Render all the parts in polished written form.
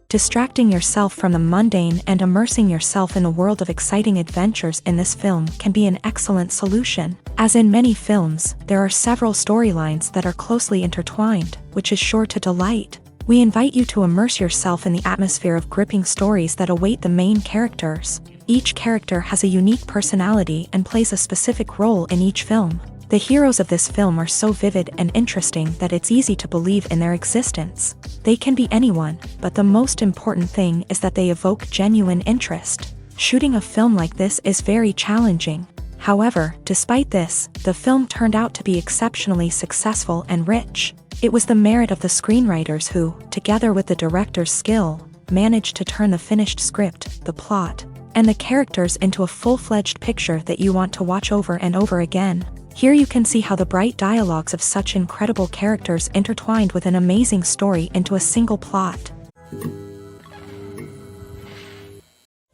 Distracting yourself from the mundane and immersing yourself in a world of exciting adventures in this film can be an excellent solution. As in many films, there are several storylines that are closely intertwined, which is sure to delight. We invite you to immerse yourself in the atmosphere of gripping stories that await the main characters. Each character has a unique personality and plays a specific role in each film. The heroes of this film are so vivid and interesting that it's easy to believe in their existence. They can be anyone, but the most important thing is that they evoke genuine interest. Shooting a film like this is very challenging. However, despite this, the film turned out to be exceptionally successful and rich. It was the merit of the screenwriters who, together with the director's skill, managed to turn the finished script, the plot, and the characters into a full-fledged picture that you want to watch over and over again. Here you can see how the bright dialogues of such incredible characters intertwined with an amazing story into a single plot.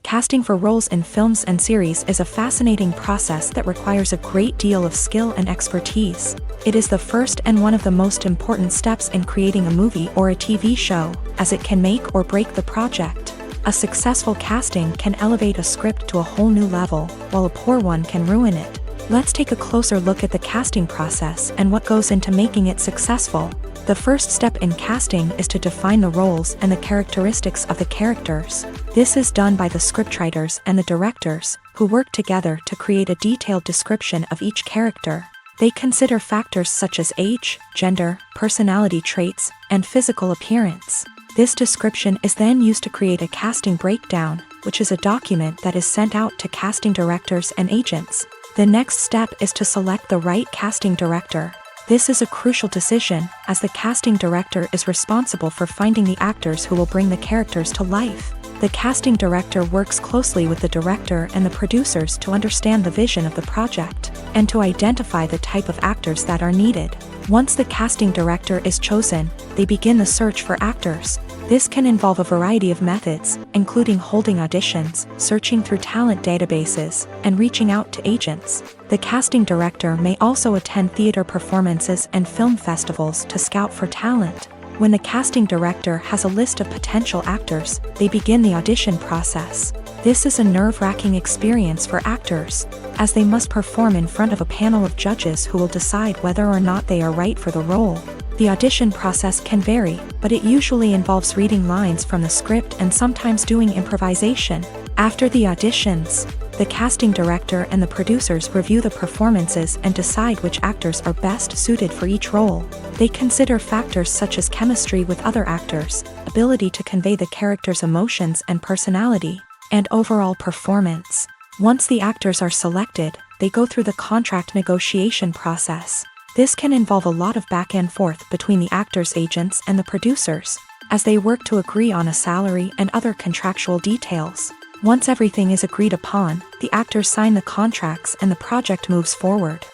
Casting for roles in films and series is a fascinating process that requires a great deal of skill and expertise. It is the first and one of the most important steps in creating a movie or a TV show, as it can make or break the project. A successful casting can elevate a script to a whole new level, while a poor one can ruin it. Let's take a closer look at the casting process and what goes into making it successful. The first step in casting is to define the roles and the characteristics of the characters. This is done by the scriptwriters and the directors, who work together to create a detailed description of each character. They consider factors such as age, gender, personality traits, and physical appearance. This description is then used to create a casting breakdown, which is a document that is sent out to casting directors and agents. The next step is to select the right casting director. This is a crucial decision, as the casting director is responsible for finding the actors who will bring the characters to life. The casting director works closely with the director and the producers to understand the vision of the project, and to identify the type of actors that are needed. Once the casting director is chosen, they begin the search for actors. This can involve a variety of methods, including holding auditions, searching through talent databases, and reaching out to agents. The casting director may also attend theater performances and film festivals to scout for talent. When the casting director has a list of potential actors, they begin the audition process. This is a nerve-wracking experience for actors, as they must perform in front of a panel of judges who will decide whether or not they are right for the role. The audition process can vary, but it usually involves reading lines from the script and sometimes doing improvisation. After the auditions, the casting director and the producers review the performances and decide which actors are best suited for each role. They consider factors such as chemistry with other actors, ability to convey the character's emotions and personality, and overall performance. Once the actors are selected, they go through the contract negotiation process. This can involve a lot of back and forth between the actors' agents and the producers, as they work to agree on a salary and other contractual details. Once everything is agreed upon, the actors sign the contracts and the project moves forward.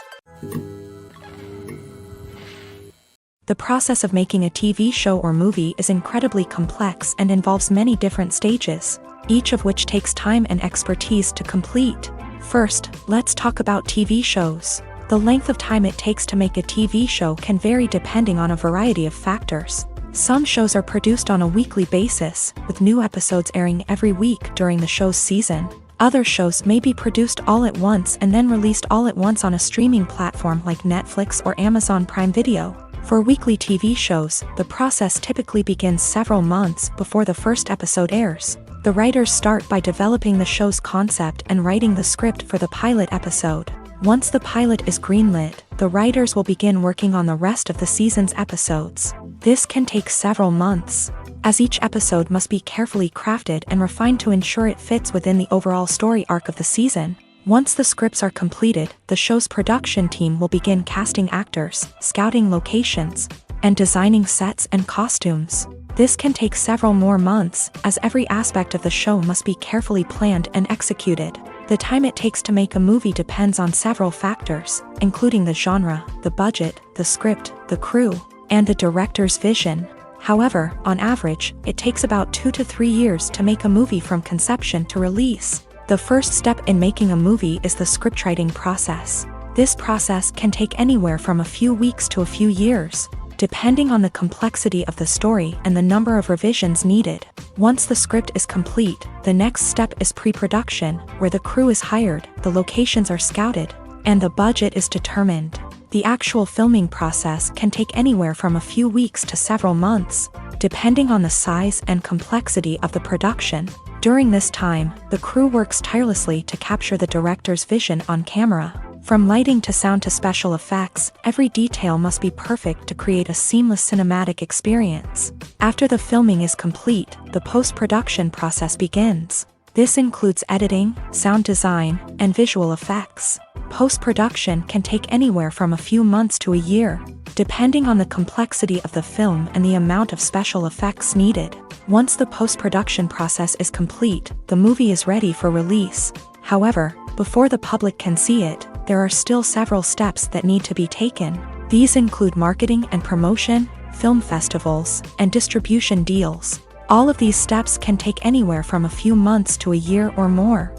The process of making a TV show or movie is incredibly complex and involves many different stages, each of which takes time and expertise to complete. First, let's talk about TV shows. The length of time it takes to make a TV show can vary depending on a variety of factors. Some shows are produced on a weekly basis, with new episodes airing every week during the show's season. Other shows may be produced all at once and then released all at once on a streaming platform like Netflix or Amazon Prime Video. For weekly TV shows, the process typically begins several months before the first episode airs. The writers start by developing the show's concept and writing the script for the pilot episode. Once the pilot is greenlit, the writers will begin working on the rest of the season's episodes. This can take several months, as each episode must be carefully crafted and refined to ensure it fits within the overall story arc of the season. Once the scripts are completed, the show's production team will begin casting actors, scouting locations, and designing sets and costumes. This can take several more months, as every aspect of the show must be carefully planned and executed. The time it takes to make a movie depends on several factors, including the genre, the budget, the script, the crew, and the director's vision. However, on average, it takes about 2 to 3 years to make a movie from conception to release. The first step in making a movie is the scriptwriting process. This process can take anywhere from a few weeks to a few years. depending on the complexity of the story and the number of revisions needed. Once the script is complete, the next step is pre-production, where the crew is hired, the locations are scouted, and the budget is determined. The actual filming process can take anywhere from a few weeks to several months, depending on the size and complexity of the production. During this time, the crew works tirelessly to capture the director's vision on camera. From lighting to sound to special effects, every detail must be perfect to create a seamless cinematic experience. After the filming is complete, the post-production process begins. This includes editing, sound design, and visual effects. Post-production can take anywhere from a few months to a year, depending on the complexity of the film and the amount of special effects needed. Once the post-production process is complete, the movie is ready for release. However, before the public can see it, there are still several steps that need to be taken. These include marketing and promotion, film festivals, and distribution deals. All of these steps can take anywhere from a few months to a year or more.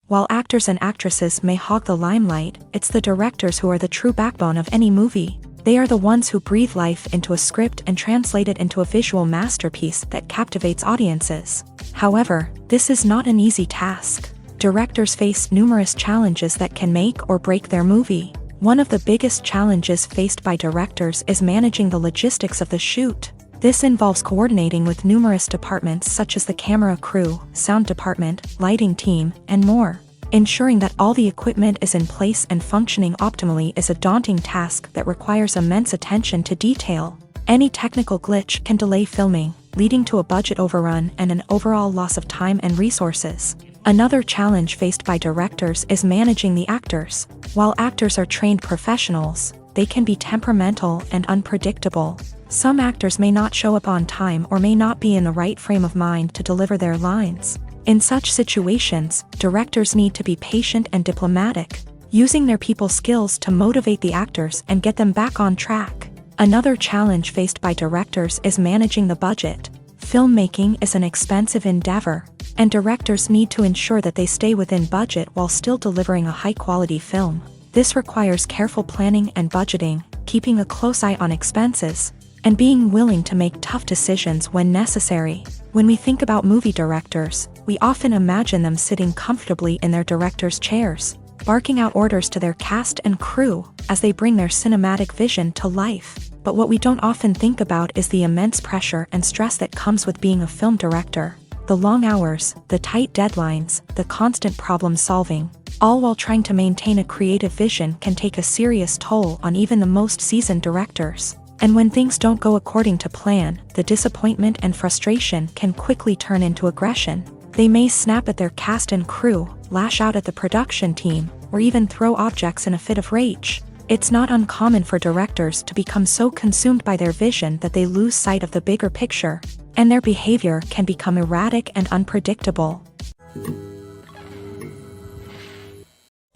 While actors and actresses may hog the limelight, it's the directors who are the true backbone of any movie. They are the ones who breathe life into a script and translate it into a visual masterpiece that captivates audiences. However, this is not an easy task. Directors face numerous challenges that can make or break their movie. One of the biggest challenges faced by directors is managing the logistics of the shoot. This involves coordinating with numerous departments such as the camera crew, sound department, lighting team, and more. Ensuring that all the equipment is in place and functioning optimally is a daunting task that requires immense attention to detail. Any technical glitch can delay filming, leading to a budget overrun and an overall loss of time and resources. Another challenge faced by directors is managing the actors. While actors are trained professionals, they can be temperamental and unpredictable. Some actors may not show up on time or may not be in the right frame of mind to deliver their lines. In such situations, directors need to be patient and diplomatic, using their people skills to motivate the actors and get them back on track. Another challenge faced by directors is managing the budget. Filmmaking is an expensive endeavor, and directors need to ensure that they stay within budget while still delivering a high-quality film. This requires careful planning and budgeting, keeping a close eye on expenses, and being willing to make tough decisions when necessary. When we think about movie directors, we often imagine them sitting comfortably in their director's chairs, barking out orders to their cast and crew as they bring their cinematic vision to life. But what we don't often think about is the immense pressure and stress that comes with being a film director. The long hours, the tight deadlines, the constant problem solving, all while trying to maintain a creative vision can take a serious toll on even the most seasoned directors. And when things don't go according to plan, the disappointment and frustration can quickly turn into aggression. They may snap at their cast and crew, lash out at the production team, or even throw objects in a fit of rage. It's not uncommon for directors to become so consumed by their vision that they lose sight of the bigger picture, and their behavior can become erratic and unpredictable.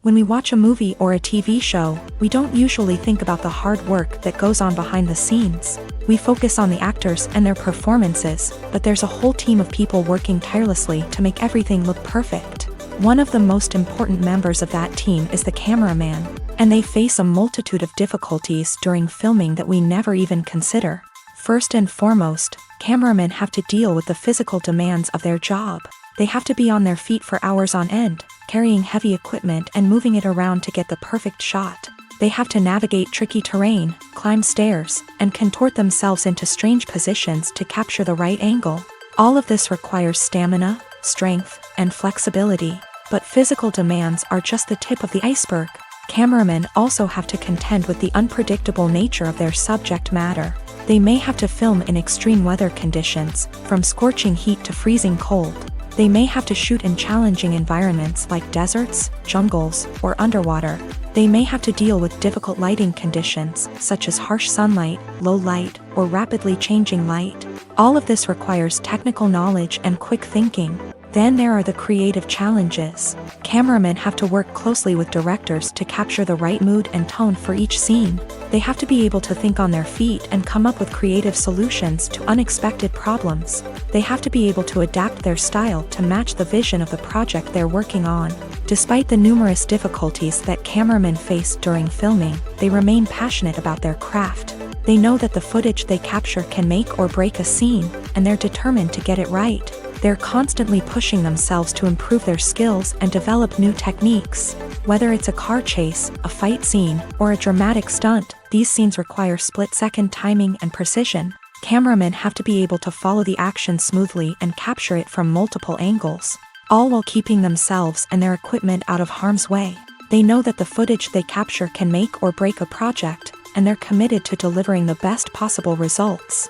When we watch a movie or a TV show, we don't usually think about the hard work that goes on behind the scenes. We focus on the actors and their performances, but there's a whole team of people working tirelessly to make everything look perfect. One of the most important members of that team is the cameraman, and they face a multitude of difficulties during filming that we never even consider. First and foremost, cameramen have to deal with the physical demands of their job. They have to be on their feet for hours on end, carrying heavy equipment and moving it around to get the perfect shot. They have to navigate tricky terrain, climb stairs, and contort themselves into strange positions to capture the right angle. All of this requires stamina, strength, and flexibility. But physical demands are just the tip of the iceberg. Cameramen also have to contend with the unpredictable nature of their subject matter. They may have to film in extreme weather conditions, from scorching heat to freezing cold. They may have to shoot in challenging environments like deserts, jungles, or underwater. They may have to deal with difficult lighting conditions, such as harsh sunlight, low light, or rapidly changing light. All of this requires technical knowledge and quick thinking. Then there are the creative challenges. Cameramen have to work closely with directors to capture the right mood and tone for each scene. They have to be able to think on their feet and come up with creative solutions to unexpected problems. They have to be able to adapt their style to match the vision of the project they're working on. Despite the numerous difficulties that cameramen face during filming, they remain passionate about their craft. They know that the footage they capture can make or break a scene, and they're determined to get it right. They're constantly pushing themselves to improve their skills and develop new techniques. Whether it's a car chase, a fight scene, or a dramatic stunt, these scenes require split-second timing and precision. Cameramen have to be able to follow the action smoothly and capture it from multiple angles, all while keeping themselves and their equipment out of harm's way. They know that the footage they capture can make or break a project, and they're committed to delivering the best possible results.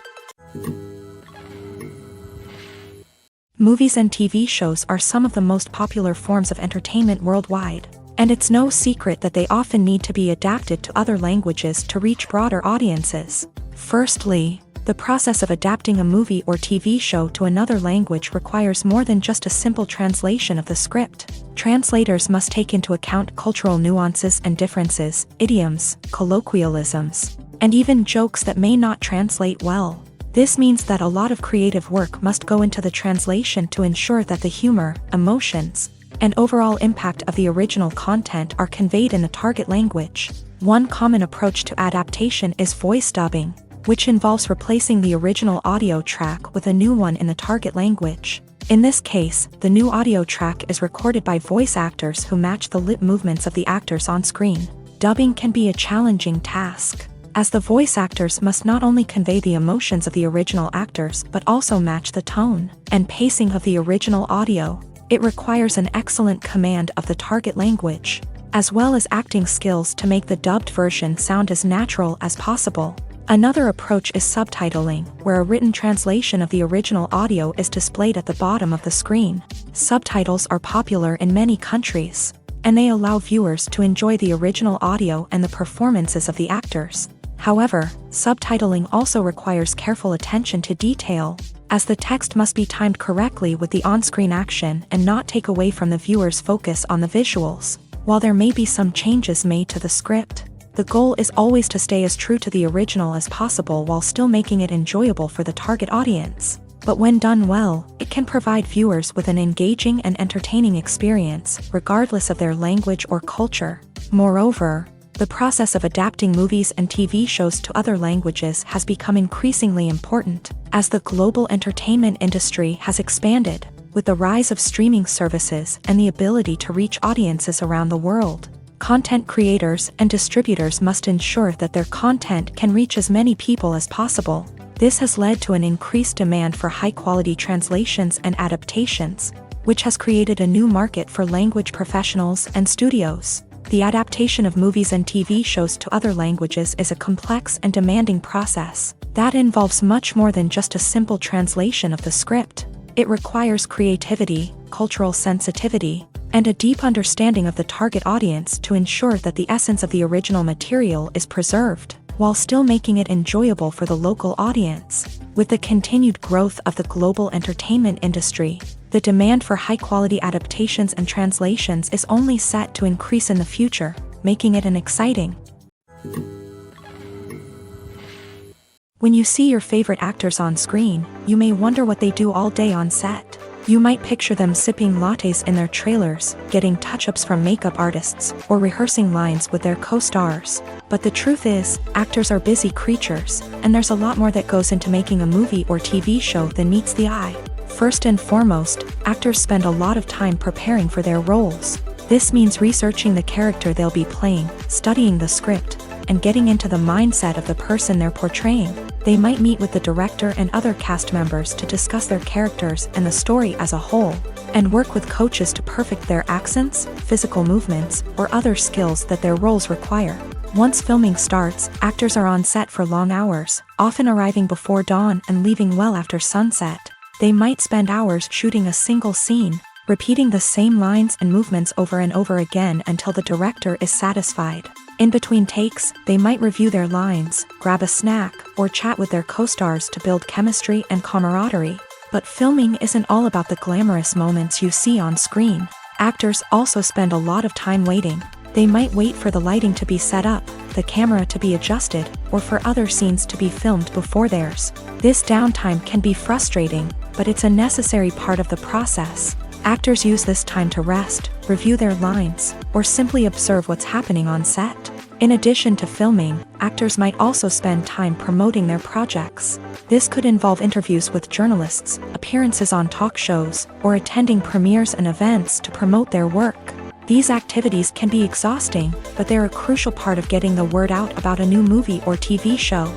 Movies and TV shows are some of the most popular forms of entertainment worldwide, and it's no secret that they often need to be adapted to other languages to reach broader audiences. Firstly, the process of adapting a movie or TV show to another language requires more than just a simple translation of the script. Translators must take into account cultural nuances and differences, idioms, colloquialisms, and even jokes that may not translate well. This means that a lot of creative work must go into the translation to ensure that the humor, emotions, and overall impact of the original content are conveyed in the target language. One common approach to adaptation is voice dubbing, which involves replacing the original audio track with a new one in the target language. In this case, the new audio track is recorded by voice actors who match the lip movements of the actors on screen. Dubbing can be a challenging task, as the voice actors must not only convey the emotions of the original actors but also match the tone and pacing of the original audio. It requires an excellent command of the target language, as well as acting skills to make the dubbed version sound as natural as possible. Another approach is subtitling, where a written translation of the original audio is displayed at the bottom of the screen. Subtitles are popular in many countries, and they allow viewers to enjoy the original audio and the performances of the actors. However, subtitling also requires careful attention to detail, as the text must be timed correctly with the on-screen action and not take away from the viewer's focus on the visuals. While there may be some changes made to the script, the goal is always to stay as true to the original as possible while still making it enjoyable for the target audience. But when done well, it can provide viewers with an engaging and entertaining experience, regardless of their language or culture. Moreover, the process of adapting movies and TV shows to other languages has become increasingly important, as the global entertainment industry has expanded, with the rise of streaming services and the ability to reach audiences around the world. Content creators and distributors must ensure that their content can reach as many people as possible. This has led to an increased demand for high-quality translations and adaptations, which has created a new market for language professionals and studios. The adaptation of movies and TV shows to other languages is a complex and demanding process that involves much more than just a simple translation of the script. It requires creativity, cultural sensitivity, and a deep understanding of the target audience to ensure that the essence of the original material is preserved, while still making it enjoyable for the local audience. With the continued growth of the global entertainment industry, the demand for high-quality adaptations and translations is only set to increase in the future, making it an exciting. When you see your favorite actors on screen, you may wonder what they do all day on set. You might picture them sipping lattes in their trailers, getting touch-ups from makeup artists, or rehearsing lines with their co-stars. But the truth is, actors are busy creatures, and there's a lot more that goes into making a movie or TV show than meets the eye. First and foremost, actors spend a lot of time preparing for their roles. This means researching the character they'll be playing, studying the script, and getting into the mindset of the person they're portraying. They might meet with the director and other cast members to discuss their characters and the story as a whole, and work with coaches to perfect their accents, physical movements, or other skills that their roles require. Once filming starts, actors are on set for long hours, often arriving before dawn and leaving well after sunset. They might spend hours shooting a single scene, repeating the same lines and movements over and over again until the director is satisfied. In between takes, they might review their lines, grab a snack, or chat with their co-stars to build chemistry and camaraderie. But filming isn't all about the glamorous moments you see on screen. Actors also spend a lot of time waiting. They might wait for the lighting to be set up, the camera to be adjusted, or for other scenes to be filmed before theirs. This downtime can be frustrating, but it's a necessary part of the process. Actors use this time to rest, review their lines, or simply observe what's happening on set. In addition to filming, actors might also spend time promoting their projects. This could involve interviews with journalists, appearances on talk shows, or attending premieres and events to promote their work. These activities can be exhausting, but they're a crucial part of getting the word out about a new movie or TV show.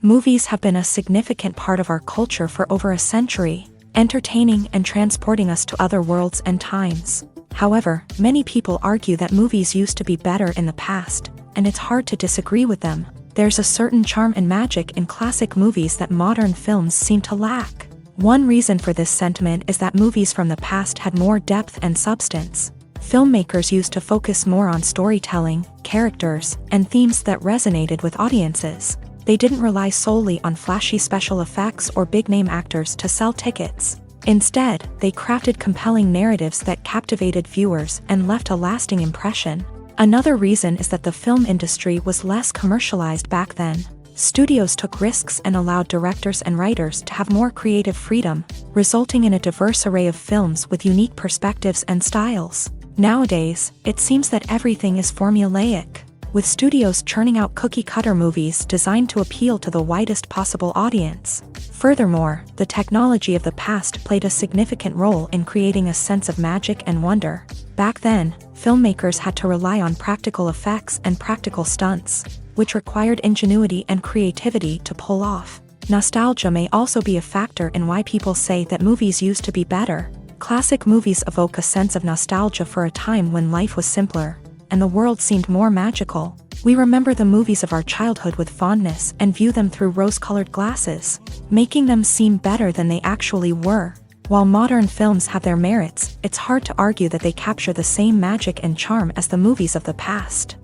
Movies have been a significant part of our culture for over a century, entertaining and transporting us to other worlds and times. However, many people argue that movies used to be better in the past, and it's hard to disagree with them. There's a certain charm and magic in classic movies that modern films seem to lack. One reason for this sentiment is that movies from the past had more depth and substance. Filmmakers used to focus more on storytelling, characters, and themes that resonated with audiences. They didn't rely solely on flashy special effects or big-name actors to sell tickets. Instead, they crafted compelling narratives that captivated viewers and left a lasting impression. Another reason is that the film industry was less commercialized back then. Studios took risks and allowed directors and writers to have more creative freedom, resulting in a diverse array of films with unique perspectives and styles. Nowadays, it seems that everything is formulaic, with studios churning out cookie-cutter movies designed to appeal to the widest possible audience. Furthermore, the technology of the past played a significant role in creating a sense of magic and wonder. Back then, filmmakers had to rely on practical effects and practical stunts, which required ingenuity and creativity to pull off. Nostalgia may also be a factor in why people say that movies used to be better. Classic movies evoke a sense of nostalgia for a time when life was simpler, and the world seemed more magical. We remember the movies of our childhood with fondness and view them through rose-colored glasses, making them seem better than they actually were. While modern films have their merits, it's hard to argue that they capture the same magic and charm as the movies of the past.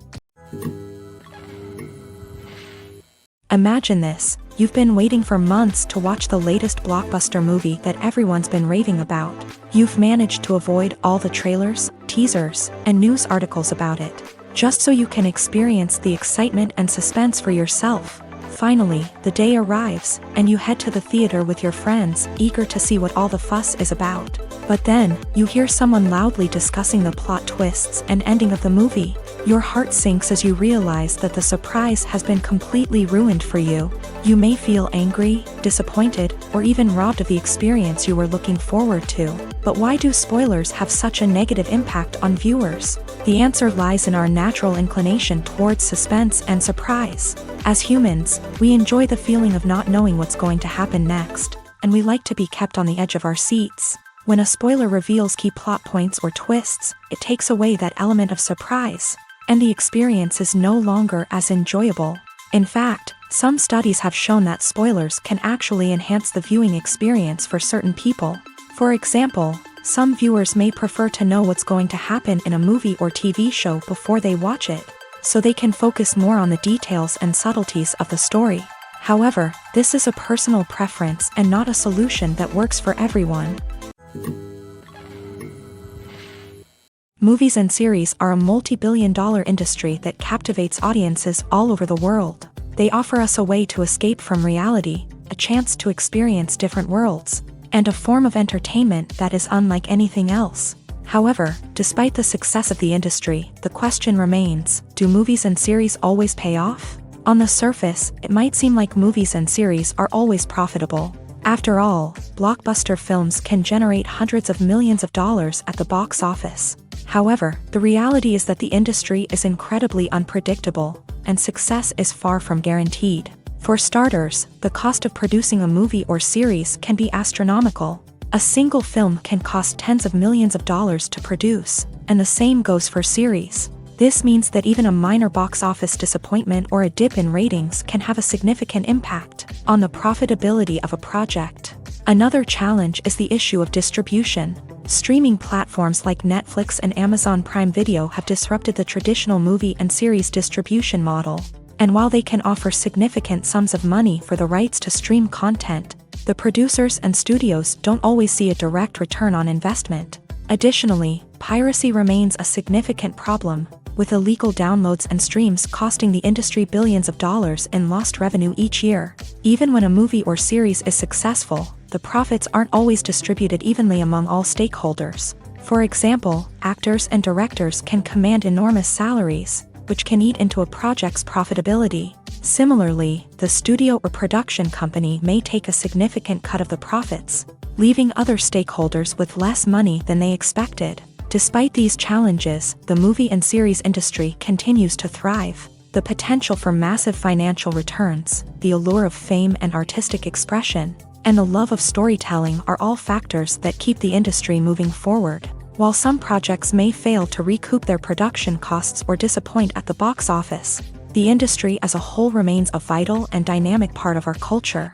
Imagine this: you've been waiting for months to watch the latest blockbuster movie that everyone's been raving about. You've managed to avoid all the trailers, teasers, and news articles about it, just so you can experience the excitement and suspense for yourself. Finally, the day arrives, and you head to the theater with your friends, eager to see what all the fuss is about. But then, you hear someone loudly discussing the plot twists and ending of the movie. Your heart sinks as you realize that the surprise has been completely ruined for you. You may feel angry, disappointed, or even robbed of the experience you were looking forward to. But why do spoilers have such a negative impact on viewers? The answer lies in our natural inclination towards suspense and surprise. As humans, we enjoy the feeling of not knowing what's going to happen next, and we like to be kept on the edge of our seats. When a spoiler reveals key plot points or twists, it takes away that element of surprise, and the experience is no longer as enjoyable. In fact, some studies have shown that spoilers can actually enhance the viewing experience for certain people. For example, some viewers may prefer to know what's going to happen in a movie or TV show before they watch it, so they can focus more on the details and subtleties of the story. However, this is a personal preference and not a solution that works for everyone. Movies and series are a multi-billion-dollar industry that captivates audiences all over the world. They offer us a way to escape from reality, a chance to experience different worlds, and a form of entertainment that is unlike anything else. However, despite the success of the industry, the question remains: do movies and series always pay off? On the surface, it might seem like movies and series are always profitable. After all, blockbuster films can generate hundreds of millions of dollars at the box office. However, the reality is that the industry is incredibly unpredictable, and success is far from guaranteed. For starters, the cost of producing a movie or series can be astronomical. A single film can cost tens of millions of dollars to produce, and the same goes for series. This means that even a minor box office disappointment or a dip in ratings can have a significant impact on the profitability of a project. Another challenge is the issue of distribution. Streaming platforms like Netflix and Amazon Prime Video have disrupted the traditional movie and series distribution model. And while they can offer significant sums of money for the rights to stream content, the producers and studios don't always see a direct return on investment. Additionally, piracy remains a significant problem, with illegal downloads and streams costing the industry billions of dollars in lost revenue each year. Even when a movie or series is successful, the profits aren't always distributed evenly among all stakeholders. For example, actors and directors can command enormous salaries, which can eat into a project's profitability. Similarly, the studio or production company may take a significant cut of the profits, leaving other stakeholders with less money than they expected. Despite these challenges, the movie and series industry continues to thrive. The potential for massive financial returns, the allure of fame and artistic expression, and the love of storytelling are all factors that keep the industry moving forward. While some projects may fail to recoup their production costs or disappoint at the box office, the industry as a whole remains a vital and dynamic part of our culture.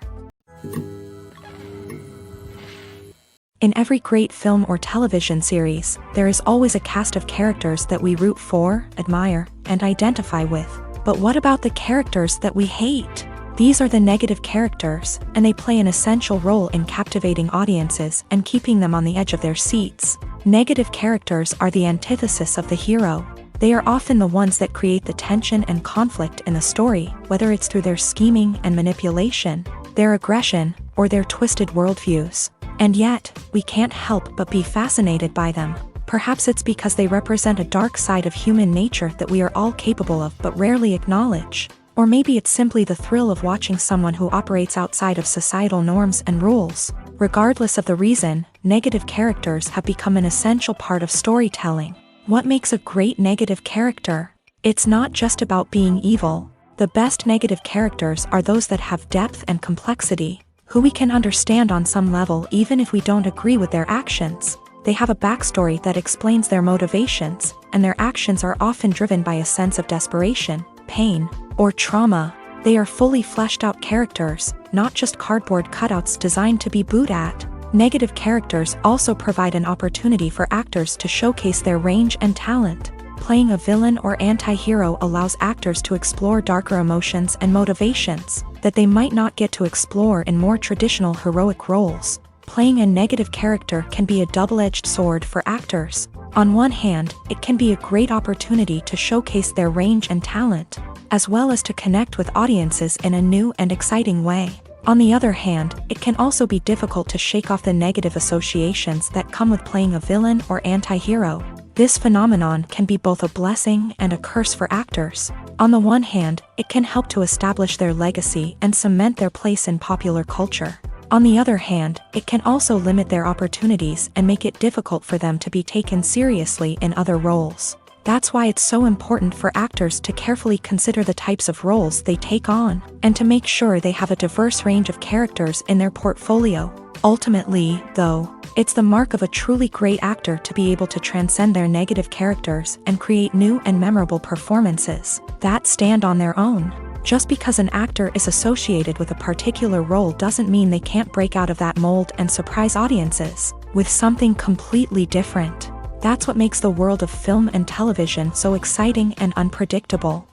In every great film or television series, there is always a cast of characters that we root for, admire, and identify with. But what about the characters that we hate? These are the negative characters, and they play an essential role in captivating audiences and keeping them on the edge of their seats. Negative characters are the antithesis of the hero. They are often the ones that create the tension and conflict in the story, whether it's through their scheming and manipulation, their aggression, or their twisted worldviews. And yet, we can't help but be fascinated by them. Perhaps it's because they represent a dark side of human nature that we are all capable of but rarely acknowledge. Or maybe it's simply the thrill of watching someone who operates outside of societal norms and rules. Regardless of the reason, negative characters have become an essential part of storytelling. What makes a great negative character? It's not just about being evil. The best negative characters are those that have depth and complexity, who we can understand on some level even if we don't agree with their actions. They have a backstory that explains their motivations, and their actions are often driven by a sense of desperation, pain, or trauma. They are fully fleshed out characters, not just cardboard cutouts designed to be booed at. Negative characters also provide an opportunity for actors to showcase their range and talent. Playing a villain or anti-hero allows actors to explore darker emotions and motivations that they might not get to explore in more traditional heroic roles. Playing a negative character can be a double-edged sword for actors. On one hand, it can be a great opportunity to showcase their range and talent, as well as to connect with audiences in a new and exciting way. On the other hand, it can also be difficult to shake off the negative associations that come with playing a villain or anti-hero. This phenomenon can be both a blessing and a curse for actors. On the one hand, it can help to establish their legacy and cement their place in popular culture. On the other hand, it can also limit their opportunities and make it difficult for them to be taken seriously in other roles. That's why it's so important for actors to carefully consider the types of roles they take on, and to make sure they have a diverse range of characters in their portfolio. Ultimately, though, it's the mark of a truly great actor to be able to transcend their negative characters and create new and memorable performances that stand on their own. Just because an actor is associated with a particular role doesn't mean they can't break out of that mold and surprise audiences with something completely different. That's what makes the world of film and television so exciting and unpredictable.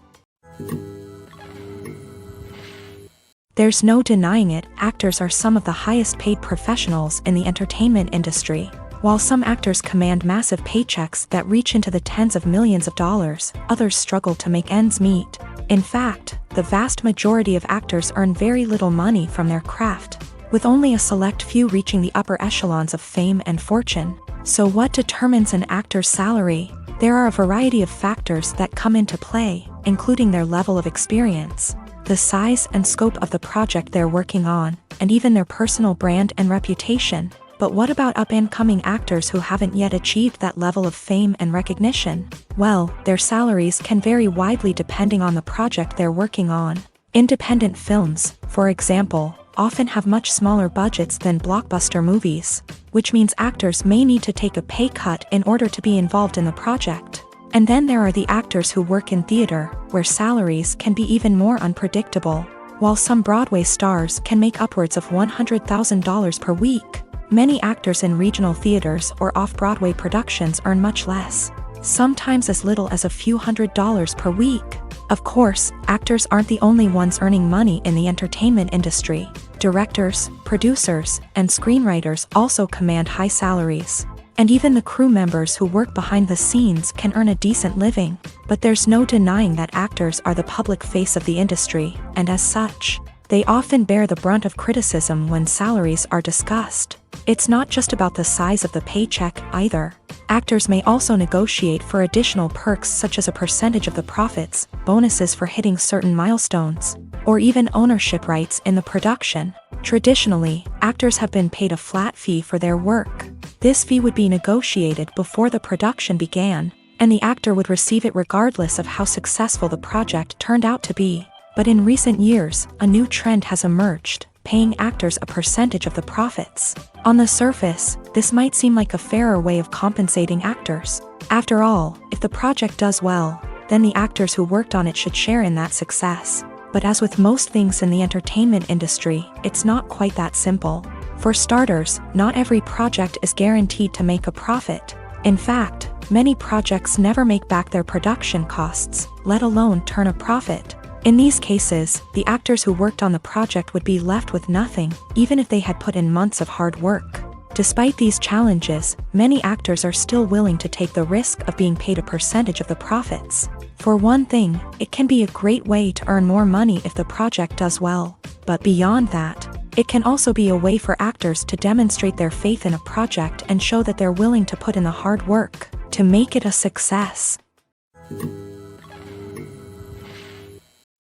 There's no denying it, actors are some of the highest paid professionals in the entertainment industry. While some actors command massive paychecks that reach into the tens of millions of dollars, others struggle to make ends meet. In fact, the vast majority of actors earn very little money from their craft, with only a select few reaching the upper echelons of fame and fortune. So what determines an actor's salary? There are a variety of factors that come into play, including their level of experience, the size and scope of the project they're working on, and even their personal brand and reputation. But what about up-and-coming actors who haven't yet achieved that level of fame and recognition? Well, their salaries can vary widely depending on the project they're working on. Independent films, for example, often have much smaller budgets than blockbuster movies, which means actors may need to take a pay cut in order to be involved in the project. And then there are the actors who work in theater, where salaries can be even more unpredictable. While some Broadway stars can make upwards of $100,000 per week, many actors in regional theaters or off-Broadway productions earn much less, sometimes as little as a few $100s per week. Of course, actors aren't the only ones earning money in the entertainment industry. Directors, producers, and screenwriters also command high salaries. And even the crew members who work behind the scenes can earn a decent living. But there's no denying that actors are the public face of the industry, and as such, They often bear the brunt of criticism when salaries are discussed. It's not just about the size of the paycheck, either. Actors may also negotiate for additional perks such as a percentage of the profits, bonuses for hitting certain milestones, or even ownership rights in the production. Traditionally, actors have been paid a flat fee for their work. This fee would be negotiated before the production began, and the actor would receive it regardless of how successful the project turned out to be. But in recent years, a new trend has emerged, paying actors a percentage of the profits. On the surface, this might seem like a fairer way of compensating actors. After all, if the project does well, then the actors who worked on it should share in that success. But as with most things in the entertainment industry, it's not quite that simple. For starters, not every project is guaranteed to make a profit. In fact, many projects never make back their production costs, let alone turn a profit. In these cases, the actors who worked on the project would be left with nothing, even if they had put in months of hard work. Despite these challenges, many actors are still willing to take the risk of being paid a percentage of the profits. For one thing, it can be a great way to earn more money if the project does well. But beyond that, it can also be a way for actors to demonstrate their faith in a project and show that they're willing to put in the hard work to make it a success.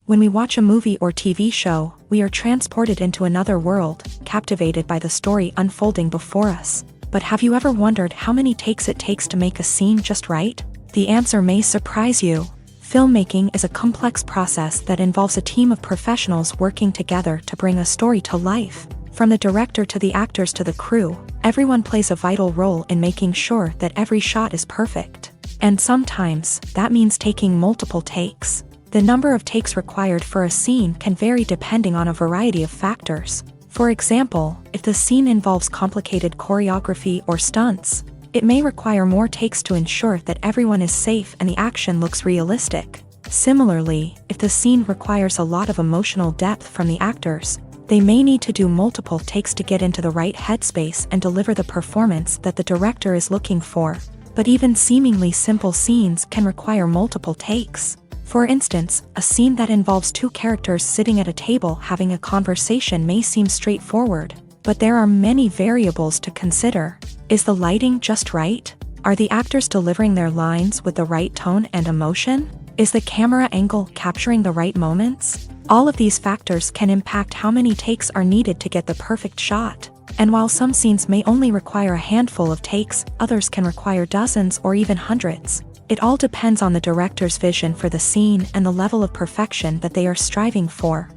When we watch a movie or TV show, we are transported into another world, captivated by the story unfolding before us. But have you ever wondered how many takes it takes to make a scene just right? The answer may surprise you. Filmmaking is a complex process that involves a team of professionals working together to bring a story to life. From the director to the actors to the crew, everyone plays a vital role in making sure that every shot is perfect. And sometimes, that means taking multiple takes. The number of takes required for a scene can vary depending on a variety of factors. For example, if the scene involves complicated choreography or stunts, it may require more takes to ensure that everyone is safe and the action looks realistic. Similarly, if the scene requires a lot of emotional depth from the actors, they may need to do multiple takes to get into the right headspace and deliver the performance that the director is looking for. But even seemingly simple scenes can require multiple takes. For instance, a scene that involves two characters sitting at a table having a conversation may seem straightforward, but there are many variables to consider. Is the lighting just right? Are the actors delivering their lines with the right tone and emotion? Is the camera angle capturing the right moments? All of these factors can impact how many takes are needed to get the perfect shot. And while some scenes may only require a handful of takes, others can require dozens or even hundreds. It all depends on the director's vision for the scene and the level of perfection that they are striving for.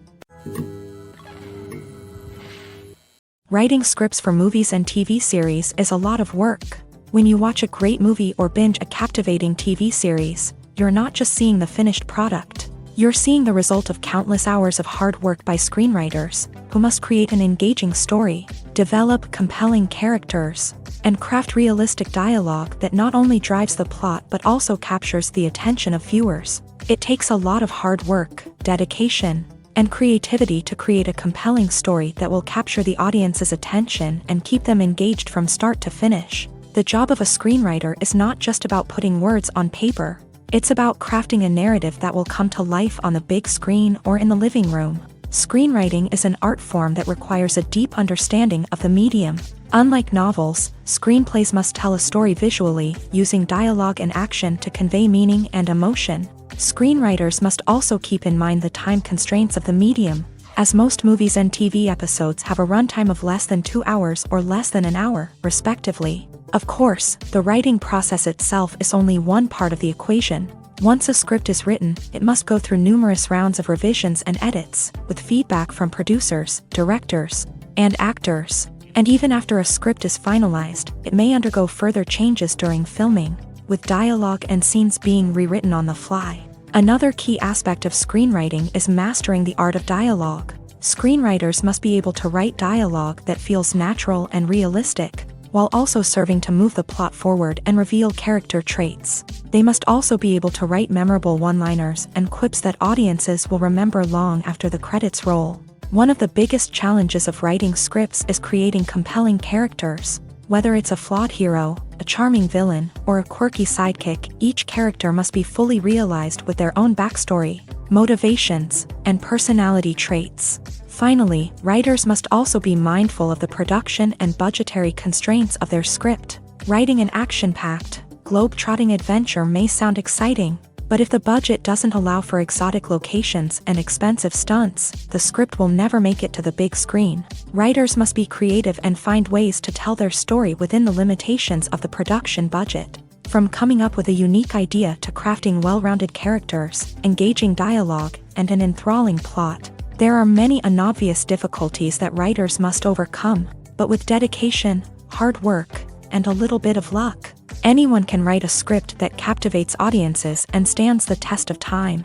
Writing scripts for movies and TV series is a lot of work. When you watch a great movie or binge a captivating TV series, you're not just seeing the finished product. You're seeing the result of countless hours of hard work by screenwriters, who must create an engaging story, develop compelling characters, and craft realistic dialogue that not only drives the plot but also captures the attention of viewers. It takes a lot of hard work, dedication, and creativity to create a compelling story that will capture the audience's attention and keep them engaged from start to finish. The job of a screenwriter is not just about putting words on paper. It's about crafting a narrative that will come to life on the big screen or in the living room. Screenwriting is an art form that requires a deep understanding of the medium. Unlike novels, screenplays must tell a story visually, using dialogue and action to convey meaning and emotion. Screenwriters must also keep in mind the time constraints of the medium, as most movies and TV episodes have a runtime of less than 2 hours or less than an hour, respectively. Of course, the writing process itself is only one part of the equation. Once a script is written, it must go through numerous rounds of revisions and edits, with feedback from producers, directors, and actors. And even after a script is finalized, it may undergo further changes during filming, with dialogue and scenes being rewritten on the fly. Another key aspect of screenwriting is mastering the art of dialogue. Screenwriters must be able to write dialogue that feels natural and realistic, while also serving to move the plot forward and reveal character traits. They must also be able to write memorable one-liners and quips that audiences will remember long after the credits roll. One of the biggest challenges of writing scripts is creating compelling characters. Whether it's a flawed hero, a charming villain, or a quirky sidekick, each character must be fully realized with their own backstory, motivations, and personality traits. Finally, writers must also be mindful of the production and budgetary constraints of their script. Writing an action-packed, globe-trotting adventure may sound exciting, but if the budget doesn't allow for exotic locations and expensive stunts, the script will never make it to the big screen. Writers must be creative and find ways to tell their story within the limitations of the production budget. From coming up with a unique idea to crafting well-rounded characters, engaging dialogue, and an enthralling plot, there are many unobvious difficulties that writers must overcome, but with dedication, hard work, and a little bit of luck, anyone can write a script that captivates audiences and stands the test of time.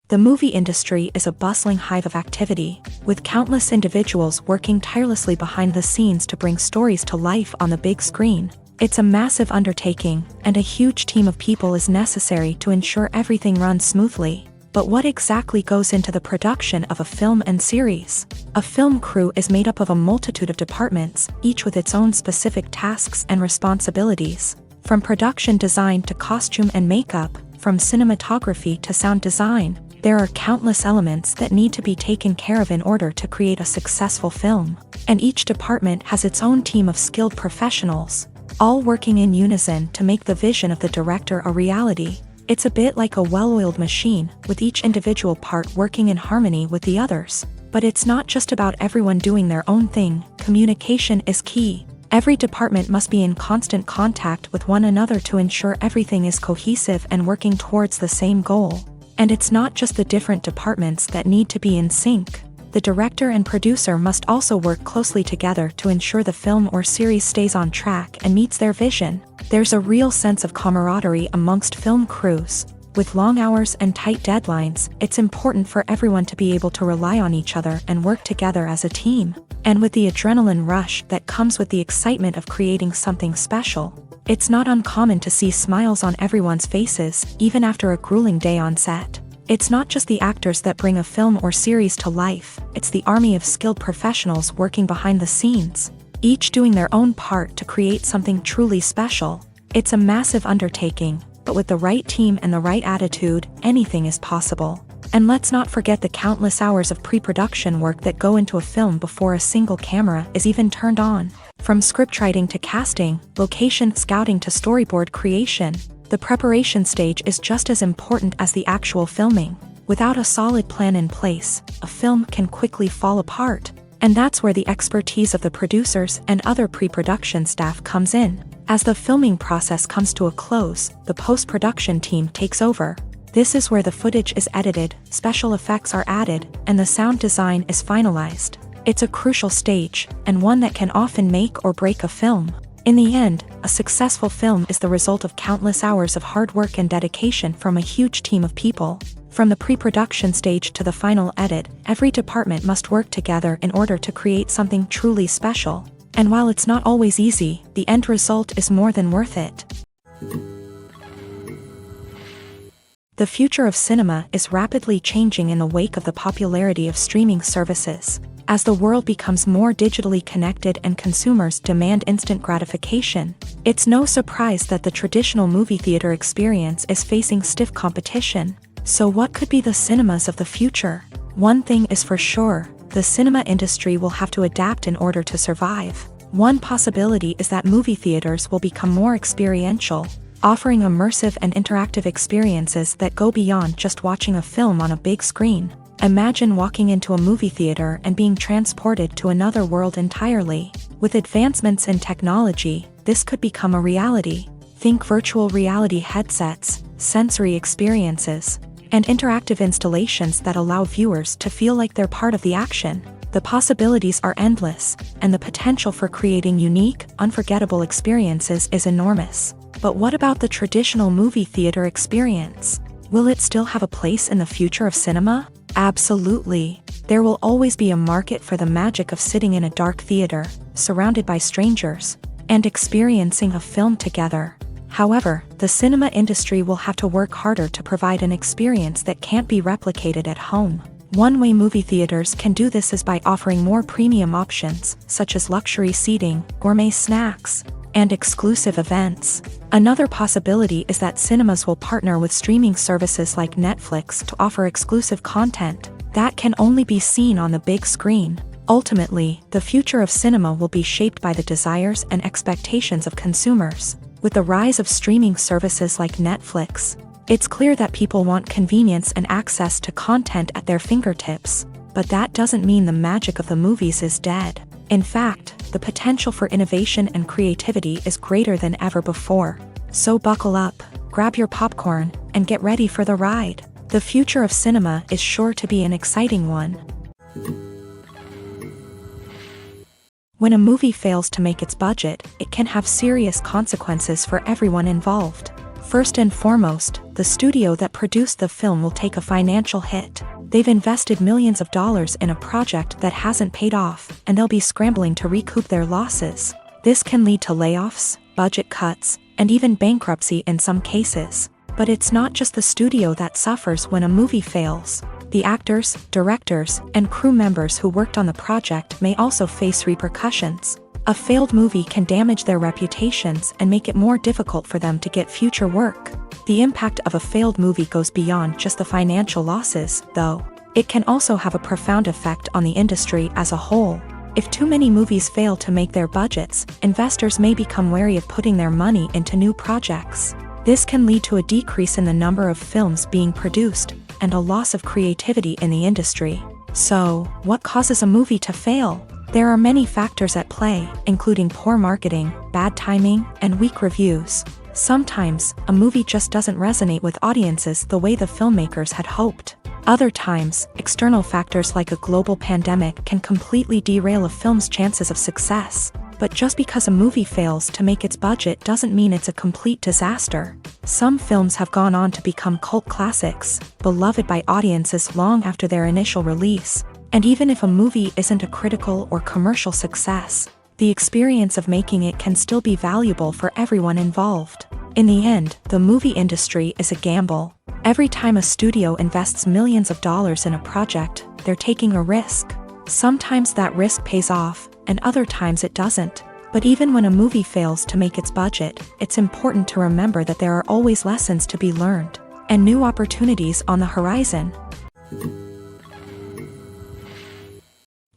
The movie industry is a bustling hive of activity, with countless individuals working tirelessly behind the scenes to bring stories to life on the big screen. It's a massive undertaking, and a huge team of people is necessary to ensure everything runs smoothly. But what exactly goes into the production of a film and series? A film crew is made up of a multitude of departments, each with its own specific tasks and responsibilities. From production design to costume and makeup, from cinematography to sound design, there are countless elements that need to be taken care of in order to create a successful film. And each department has its own team of skilled professionals, all working in unison to make the vision of the director a reality. It's a bit like a well-oiled machine, with each individual part working in harmony with the others. But it's not just about everyone doing their own thing. Communication is key. Every department must be in constant contact with one another to ensure everything is cohesive and working towards the same goal. And it's not just the different departments that need to be in sync. The director and producer must also work closely together to ensure the film or series stays on track and meets their vision. There's a real sense of camaraderie amongst film crews. With long hours and tight deadlines, it's important for everyone to be able to rely on each other and work together as a team. And with the adrenaline rush that comes with the excitement of creating something special, it's not uncommon to see smiles on everyone's faces, even after a grueling day on set. It's not just the actors that bring a film or series to life, it's the army of skilled professionals working behind the scenes, each doing their own part to create something truly special. It's a massive undertaking, but with the right team and the right attitude, anything is possible. And let's not forget the countless hours of pre-production work that go into a film before a single camera is even turned on. From scriptwriting to casting, location scouting to storyboard creation, the preparation stage is just as important as the actual filming. Without a solid plan in place, a film can quickly fall apart. And that's where the expertise of the producers and other pre-production staff comes in. As the filming process comes to a close, the post-production team takes over. This is where the footage is edited, special effects are added, and the sound design is finalized. It's a crucial stage, and one that can often make or break a film. In the end, a successful film is the result of countless hours of hard work and dedication from a huge team of people. From the pre-production stage to the final edit, every department must work together in order to create something truly special. And while it's not always easy, the end result is more than worth it. The future of cinema is rapidly changing in the wake of the popularity of streaming services. As the world becomes more digitally connected and consumers demand instant gratification, it's no surprise that the traditional movie theater experience is facing stiff competition. So what could be the cinemas of the future? One thing is for sure, the cinema industry will have to adapt in order to survive. One possibility is that movie theaters will become more experiential, offering immersive and interactive experiences that go beyond just watching a film on a big screen. Imagine walking into a movie theater and being transported to another world entirely. With advancements in technology, this could become a reality. Think virtual reality headsets, sensory experiences, and interactive installations that allow viewers to feel like they're part of the action. The possibilities are endless, and the potential for creating unique, unforgettable experiences is enormous. But what about the traditional movie theater experience? Will it still have a place in the future of cinema? Absolutely. There will always be a market for the magic of sitting in a dark theater, surrounded by strangers, and experiencing a film together. However, the cinema industry will have to work harder to provide an experience that can't be replicated at home. One way movie theaters can do this is by offering more premium options, such as luxury seating, gourmet snacks, and exclusive events. Another possibility is that cinemas will partner with streaming services like Netflix to offer exclusive content that can only be seen on the big screen. Ultimately, the future of cinema will be shaped by the desires and expectations of consumers. With the rise of streaming services like Netflix, it's clear that people want convenience and access to content at their fingertips. But that doesn't mean the magic of the movies is dead. In fact, the potential for innovation and creativity is greater than ever before. So buckle up, grab your popcorn, and get ready for the ride. The future of cinema is sure to be an exciting one. When a movie fails to make its budget, it can have serious consequences for everyone involved. First and foremost, the studio that produced the film will take a financial hit. They've invested millions of dollars in a project that hasn't paid off, and they'll be scrambling to recoup their losses. This can lead to layoffs, budget cuts, and even bankruptcy in some cases. But it's not just the studio that suffers when a movie fails. The actors, directors, and crew members who worked on the project may also face repercussions. A failed movie can damage their reputations and make it more difficult for them to get future work. The impact of a failed movie goes beyond just the financial losses, though. It can also have a profound effect on the industry as a whole. If too many movies fail to make their budgets, investors may become wary of putting their money into new projects. This can lead to a decrease in the number of films being produced, and a loss of creativity in the industry. So, what causes a movie to fail? There are many factors at play, including poor marketing, bad timing, and weak reviews. Sometimes, a movie just doesn't resonate with audiences the way the filmmakers had hoped. Other times, external factors like a global pandemic can completely derail a film's chances of success. But just because a movie fails to make its budget doesn't mean it's a complete disaster. Some films have gone on to become cult classics, beloved by audiences long after their initial release. And even if a movie isn't a critical or commercial success, the experience of making it can still be valuable for everyone involved. In the end, the movie industry is a gamble. Every time a studio invests millions of dollars in a project, they're taking a risk. Sometimes that risk pays off, and other times it doesn't. But even when a movie fails to make its budget, it's important to remember that there are always lessons to be learned, and new opportunities on the horizon.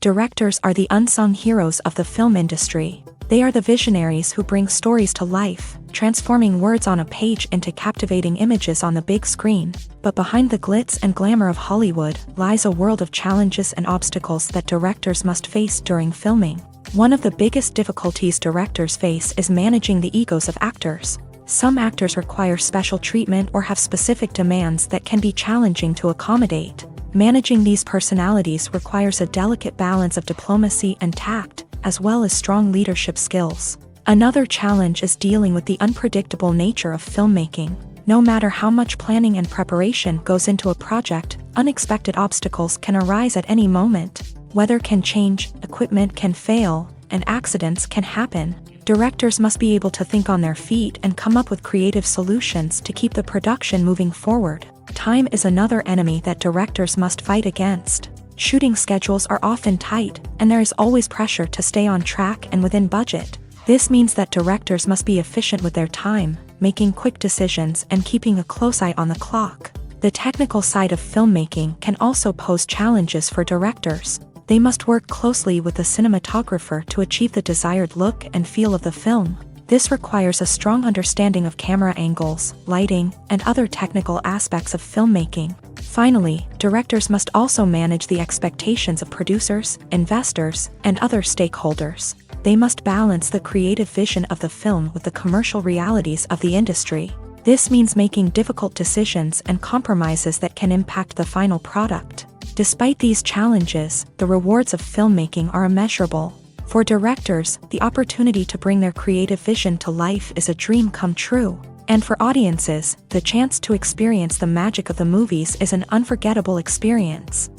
Directors are the unsung heroes of the film industry. They are the visionaries who bring stories to life, transforming words on a page into captivating images on the big screen. But behind the glitz and glamour of Hollywood lies a world of challenges and obstacles that directors must face during filming. One of the biggest difficulties directors face is managing the egos of actors. Some actors require special treatment or have specific demands that can be challenging to accommodate. Managing these personalities requires a delicate balance of diplomacy and tact, as well as strong leadership skills. Another challenge is dealing with the unpredictable nature of filmmaking. No matter how much planning and preparation goes into a project, unexpected obstacles can arise at any moment. Weather can change, equipment can fail, and accidents can happen. Directors must be able to think on their feet and come up with creative solutions to keep the production moving forward. Time is another enemy that directors must fight against. Shooting schedules are often tight, and there is always pressure to stay on track and within budget. This means that directors must be efficient with their time, making quick decisions and keeping a close eye on the clock. The technical side of filmmaking can also pose challenges for directors. They must work closely with the cinematographer to achieve the desired look and feel of the film. This requires a strong understanding of camera angles, lighting, and other technical aspects of filmmaking. Finally, directors must also manage the expectations of producers, investors, and other stakeholders. They must balance the creative vision of the film with the commercial realities of the industry. This means making difficult decisions and compromises that can impact the final product. Despite these challenges, the rewards of filmmaking are immeasurable. For directors, the opportunity to bring their creative vision to life is a dream come true. And for audiences, the chance to experience the magic of the movies is an unforgettable experience.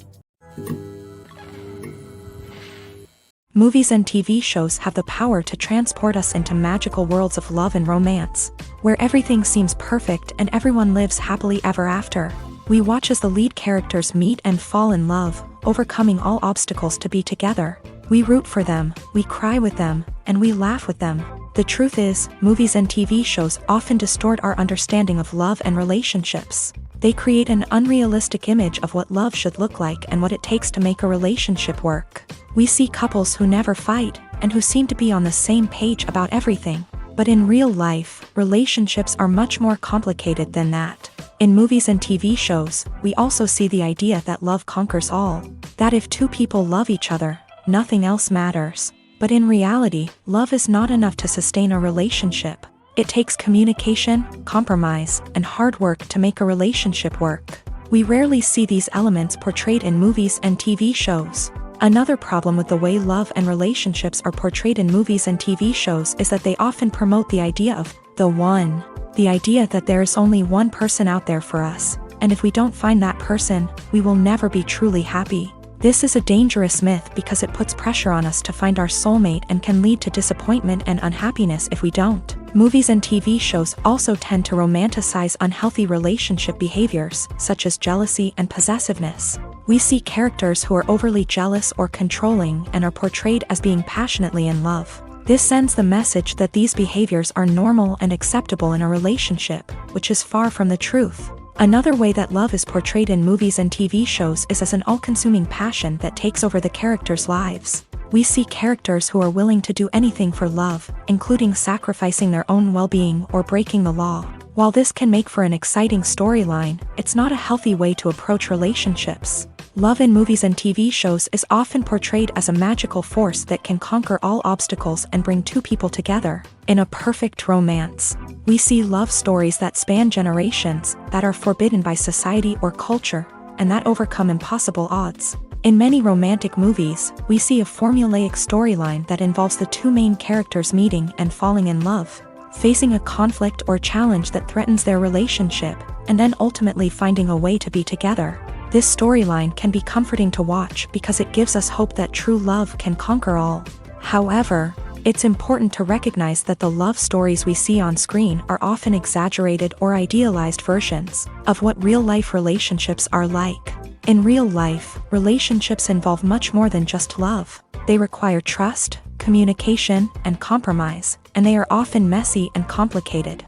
Movies and TV shows have the power to transport us into magical worlds of love and romance, where everything seems perfect and everyone lives happily ever after. We watch as the lead characters meet and fall in love, overcoming all obstacles to be together. We root for them, we cry with them, and we laugh with them. The truth is, movies and TV shows often distort our understanding of love and relationships. They create an unrealistic image of what love should look like and what it takes to make a relationship work. We see couples who never fight, and who seem to be on the same page about everything. But in real life, relationships are much more complicated than that. In movies and TV shows, we also see the idea that love conquers all. That if two people love each other, nothing else matters. But in reality, love is not enough to sustain a relationship. It takes communication, compromise, and hard work to make a relationship work. We rarely see these elements portrayed in movies and TV shows. Another problem with the way love and relationships are portrayed in movies and TV shows is that they often promote the idea of the one. The idea that there is only one person out there for us, and if we don't find that person, we will never be truly happy. This is a dangerous myth because it puts pressure on us to find our soulmate and can lead to disappointment and unhappiness if we don't. Movies and TV shows also tend to romanticize unhealthy relationship behaviors, such as jealousy and possessiveness. We see characters who are overly jealous or controlling and are portrayed as being passionately in love. This sends the message that these behaviors are normal and acceptable in a relationship, which is far from the truth. Another way that love is portrayed in movies and TV shows is as an all-consuming passion that takes over the characters' lives. We see characters who are willing to do anything for love, including sacrificing their own well-being or breaking the law. While this can make for an exciting storyline, it's not a healthy way to approach relationships. Love in movies and TV shows is often portrayed as a magical force that can conquer all obstacles and bring two people together in a perfect romance. We see love stories that span generations, that are forbidden by society or culture, and that overcome impossible odds. In many romantic movies, we see a formulaic storyline that involves the two main characters meeting and falling in love, facing a conflict or challenge that threatens their relationship, and then ultimately finding a way to be together. This storyline can be comforting to watch because it gives us hope that true love can conquer all. However, it's important to recognize that the love stories we see on screen are often exaggerated or idealized versions of what real-life relationships are like. In real life, relationships involve much more than just love. They require trust, communication, and compromise, and they are often messy and complicated.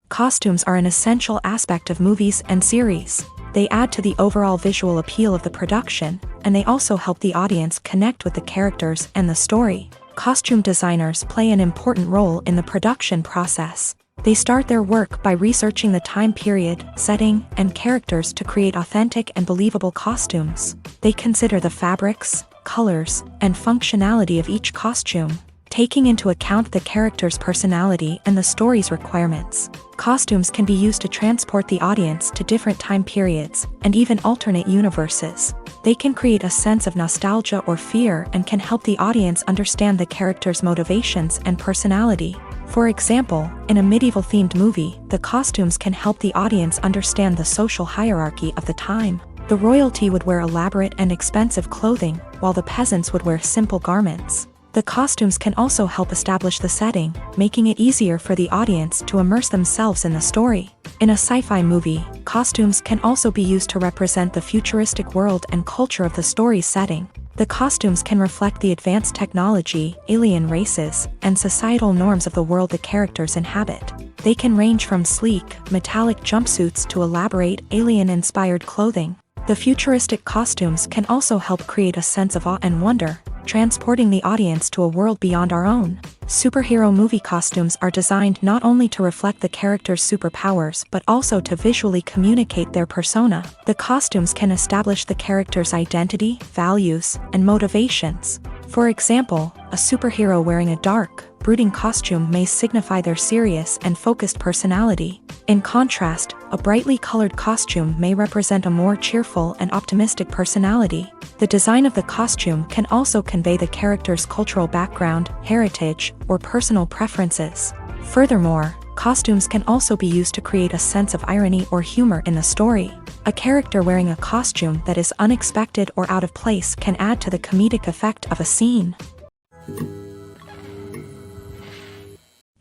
Costumes are an essential aspect of movies and series. They add to the overall visual appeal of the production, and they also help the audience connect with the characters and the story. Costume designers play an important role in the production process. They start their work by researching the time period, setting, and characters to create authentic and believable costumes. They consider the fabrics, colors, and functionality of each costume, taking into account the character's personality and the story's requirements. Costumes can be used to transport the audience to different time periods, and even alternate universes. They can create a sense of nostalgia or fear and can help the audience understand the character's motivations and personality. For example, in a medieval-themed movie, the costumes can help the audience understand the social hierarchy of the time. The royalty would wear elaborate and expensive clothing, while the peasants would wear simple garments. The costumes can also help establish the setting, making it easier for the audience to immerse themselves in the story. In a sci-fi movie, costumes can also be used to represent the futuristic world and culture of the story's setting. The costumes can reflect the advanced technology, alien races, and societal norms of the world the characters inhabit. They can range from sleek, metallic jumpsuits to elaborate, alien-inspired clothing. The futuristic costumes can also help create a sense of awe and wonder, transporting the audience to a world beyond our own. Superhero movie costumes are designed not only to reflect the character's superpowers but also to visually communicate their persona. The costumes can establish the character's identity, values, and motivations. For example, a superhero wearing a dark, brooding costume may signify their serious and focused personality. In contrast, a brightly colored costume may represent a more cheerful and optimistic personality. The design of the costume can also convey the character's cultural background, heritage, or personal preferences. Furthermore, costumes can also be used to create a sense of irony or humor in the story. A character wearing a costume that is unexpected or out of place can add to the comedic effect of a scene.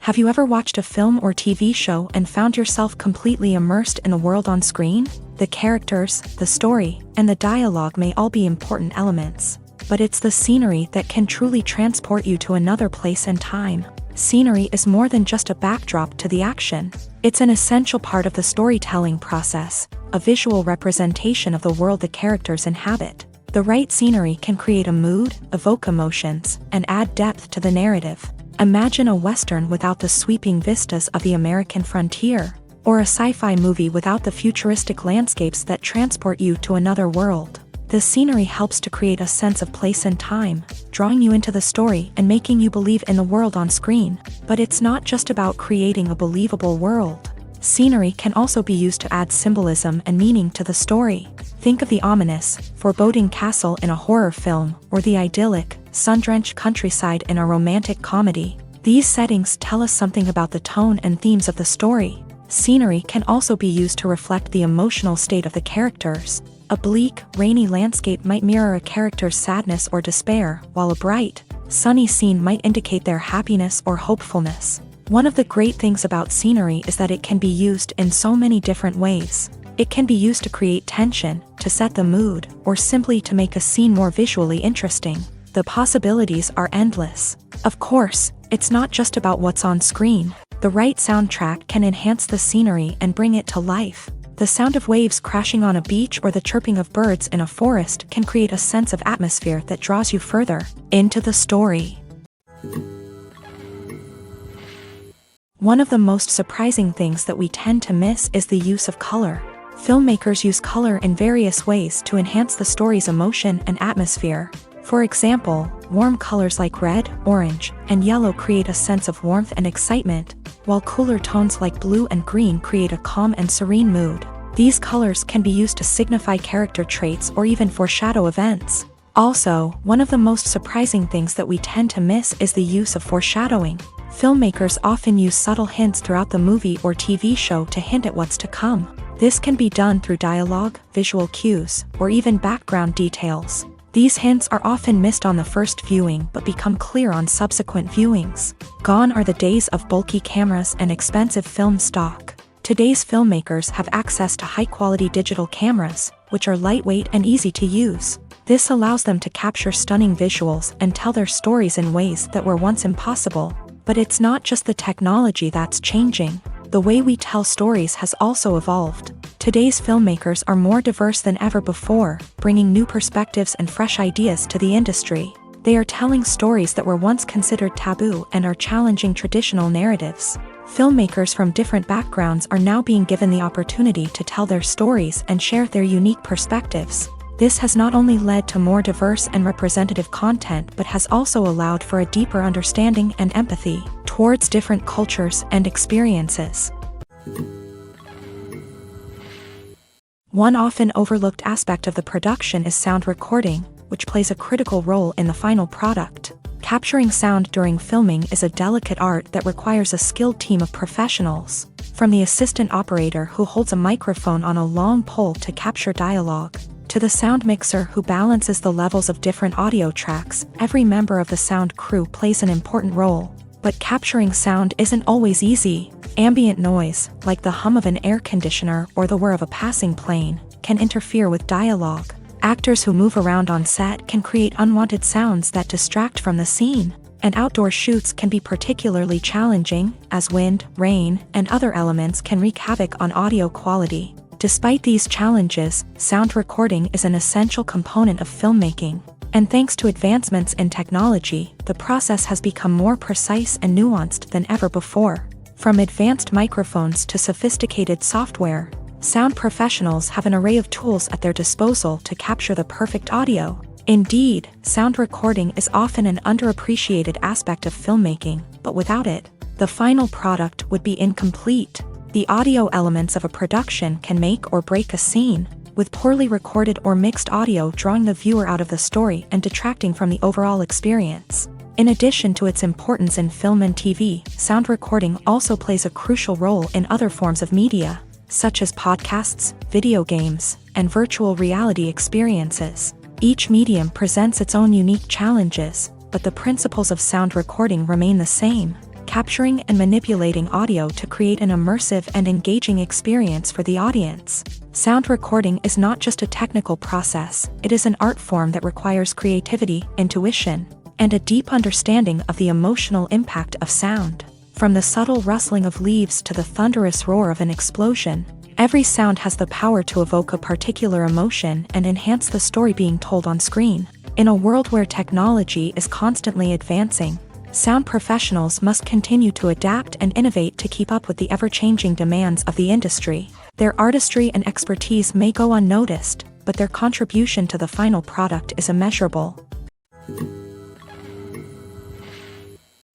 Have you ever watched a film or TV show and found yourself completely immersed in the world on screen? The characters, the story, and the dialogue may all be important elements. but it's the scenery that can truly transport you to another place and time. Scenery is more than just a backdrop to the action. It's an essential part of the storytelling process, a visual representation of the world the characters inhabit. The right scenery can create a mood, evoke emotions, and add depth to the narrative. Imagine a Western without the sweeping vistas of the American frontier, or a sci-fi movie without the futuristic landscapes that transport you to another world. The scenery helps to create a sense of place and time, drawing you into the story and making you believe in the world on screen. But it's not just about creating a believable world. Scenery can also be used to add symbolism and meaning to the story. Think of the ominous, foreboding castle in a horror film, or the idyllic, sun-drenched countryside in a romantic comedy. These settings tell us something about the tone and themes of the story. Scenery can also be used to reflect the emotional state of the characters. A bleak, rainy landscape might mirror a character's sadness or despair, while a bright, sunny scene might indicate their happiness or hopefulness. One of the great things about scenery is that it can be used in so many different ways. It can be used to create tension, to set the mood, or simply to make a scene more visually interesting. The possibilities are endless. Of course, it's not just about what's on screen. The right soundtrack can enhance the scenery and bring it to life. The sound of waves crashing on a beach or the chirping of birds in a forest can create a sense of atmosphere that draws you further into the story. One of the most surprising things that we tend to miss is the use of color. Filmmakers use color in various ways to enhance the story's emotion and atmosphere. For example, warm colors like red, orange, and yellow create a sense of warmth and excitement, while cooler tones like blue and green create a calm and serene mood. These colors can be used to signify character traits or even foreshadow events. Also, one of the most surprising things that we tend to miss is the use of foreshadowing. Filmmakers often use subtle hints throughout the movie or TV show to hint at what's to come. This can be done through dialogue, visual cues, or even background details. These hints are often missed on the first viewing but become clear on subsequent viewings. Gone are the days of bulky cameras and expensive film stock. Today's filmmakers have access to high-quality digital cameras, which are lightweight and easy to use. This allows them to capture stunning visuals and tell their stories in ways that were once impossible. But it's not just the technology that's changing. The way we tell stories has also evolved. Today's filmmakers are more diverse than ever before, bringing new perspectives and fresh ideas to the industry. They are telling stories that were once considered taboo and are challenging traditional narratives. Filmmakers from different backgrounds are now being given the opportunity to tell their stories and share their unique perspectives. This has not only led to more diverse and representative content but has also allowed for a deeper understanding and empathy towards different cultures and experiences. One often overlooked aspect of the production is sound recording, which plays a critical role in the final product. Capturing sound during filming is a delicate art that requires a skilled team of professionals. From the assistant operator who holds a microphone on a long pole to capture dialogue, to the sound mixer who balances the levels of different audio tracks, every member of the sound crew plays an important role. But capturing sound isn't always easy. Ambient noise, like the hum of an air conditioner or the whir of a passing plane, can interfere with dialogue. Actors who move around on set can create unwanted sounds that distract from the scene. And outdoor shoots can be particularly challenging, as wind, rain, and other elements can wreak havoc on audio quality. Despite these challenges, sound recording is an essential component of filmmaking. And thanks to advancements in technology, the process has become more precise and nuanced than ever before. From advanced microphones to sophisticated software, sound professionals have an array of tools at their disposal to capture the perfect audio. Indeed, sound recording is often an underappreciated aspect of filmmaking, but without it, the final product would be incomplete. The audio elements of a production can make or break a scene, with poorly recorded or mixed audio drawing the viewer out of the story and detracting from the overall experience. In addition to its importance in film and TV, sound recording also plays a crucial role in other forms of media, such as podcasts, video games, and virtual reality experiences. Each medium presents its own unique challenges, but the principles of sound recording remain the same. capturing and manipulating audio to create an immersive and engaging experience for the audience. Sound recording is not just a technical process, it is an art form that requires creativity, intuition, and a deep understanding of the emotional impact of sound. From the subtle rustling of leaves to the thunderous roar of an explosion, every sound has the power to evoke a particular emotion and enhance the story being told on screen. In a world where technology is constantly advancing, sound professionals must continue to adapt and innovate to keep up with the ever-changing demands of the industry. Their artistry and expertise may go unnoticed, but their contribution to the final product is immeasurable.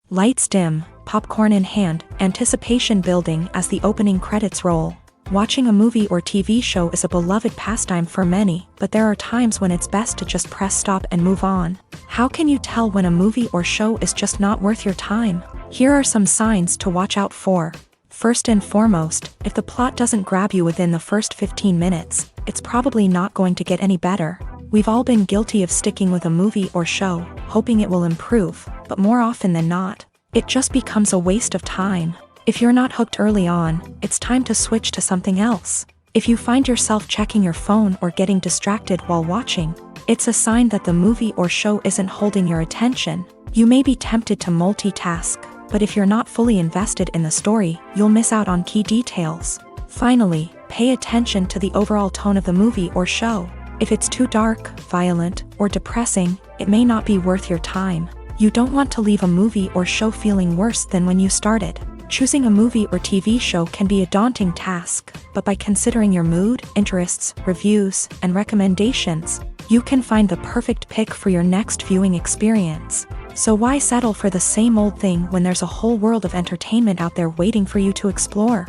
Lights dim, popcorn in hand, anticipation building as the opening credits roll. Watching a movie or TV show is a beloved pastime for many, but there are times when it's best to just press stop and move on. How can you tell when a movie or show is just not worth your time? Here are some signs to watch out for. First and foremost, if the plot doesn't grab you within the first 15 minutes, it's probably not going to get any better. We've all been guilty of sticking with a movie or show, hoping it will improve, but more often than not, it just becomes a waste of time. If you're not hooked early on, it's time to switch to something else. If you find yourself checking your phone or getting distracted while watching, it's a sign that the movie or show isn't holding your attention. You may be tempted to multitask, but if you're not fully invested in the story, you'll miss out on key details. Finally, pay attention to the overall tone of the movie or show. If it's too dark, violent, or depressing, it may not be worth your time. You don't want to leave a movie or show feeling worse than when you started. Choosing a movie or TV show can be a daunting task, but by considering your mood, interests, reviews, and recommendations, you can find the perfect pick for your next viewing experience. So why settle for the same old thing when there's a whole world of entertainment out there waiting for you to explore?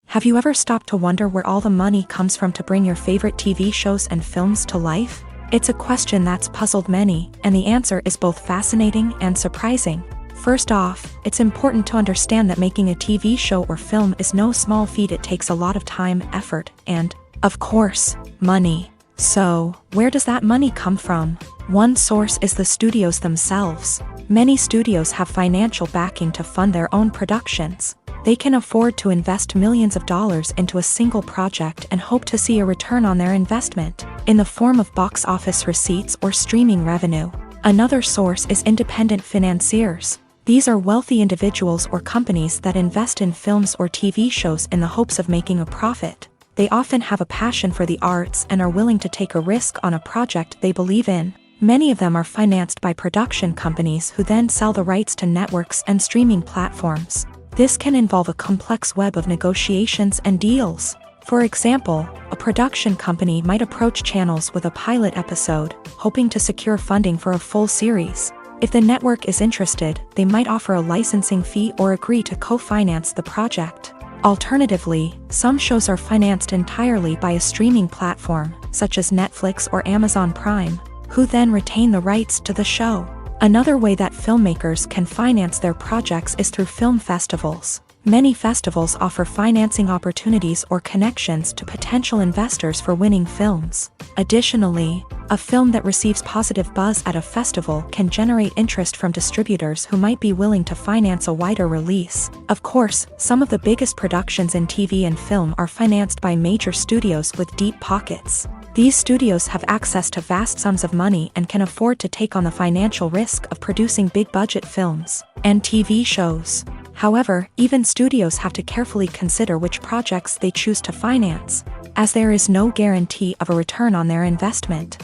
Have you ever stopped to wonder where all the money comes from to bring your favorite TV shows and films to life? It's a question that's puzzled many, and the answer is both fascinating and surprising. First off, it's important to understand that making a TV show or film is no small feat. It takes a lot of time, effort, and, of course, money. So, where does that money come from? One source is the studios themselves. Many studios have financial backing to fund their own productions. They can afford to invest millions of dollars into a single project and hope to see a return on their investment, in the form of box office receipts or streaming revenue. Another source is independent financiers. These are wealthy individuals or companies that invest in films or TV shows in the hopes of making a profit. They often have a passion for the arts and are willing to take a risk on a project they believe in. Many of them are financed by production companies who then sell the rights to networks and streaming platforms. This can involve a complex web of negotiations and deals. For example, a production company might approach channels with a pilot episode, hoping to secure funding for a full series. If the network is interested, they might offer a licensing fee or agree to co-finance the project. Alternatively, some shows are financed entirely by a streaming platform, such as Netflix or Amazon Prime, who then retain the rights to the show. Another way that filmmakers can finance their projects is through film festivals. Many festivals offer financing opportunities or connections to potential investors for winning films. Additionally, a film that receives positive buzz at a festival can generate interest from distributors who might be willing to finance a wider release. Of course, some of the biggest productions in TV and film are financed by major studios with deep pockets. These studios have access to vast sums of money and can afford to take on the financial risk of producing big-budget films and TV shows. However, even studios have to carefully consider which projects they choose to finance, as there is no guarantee of a return on their investment.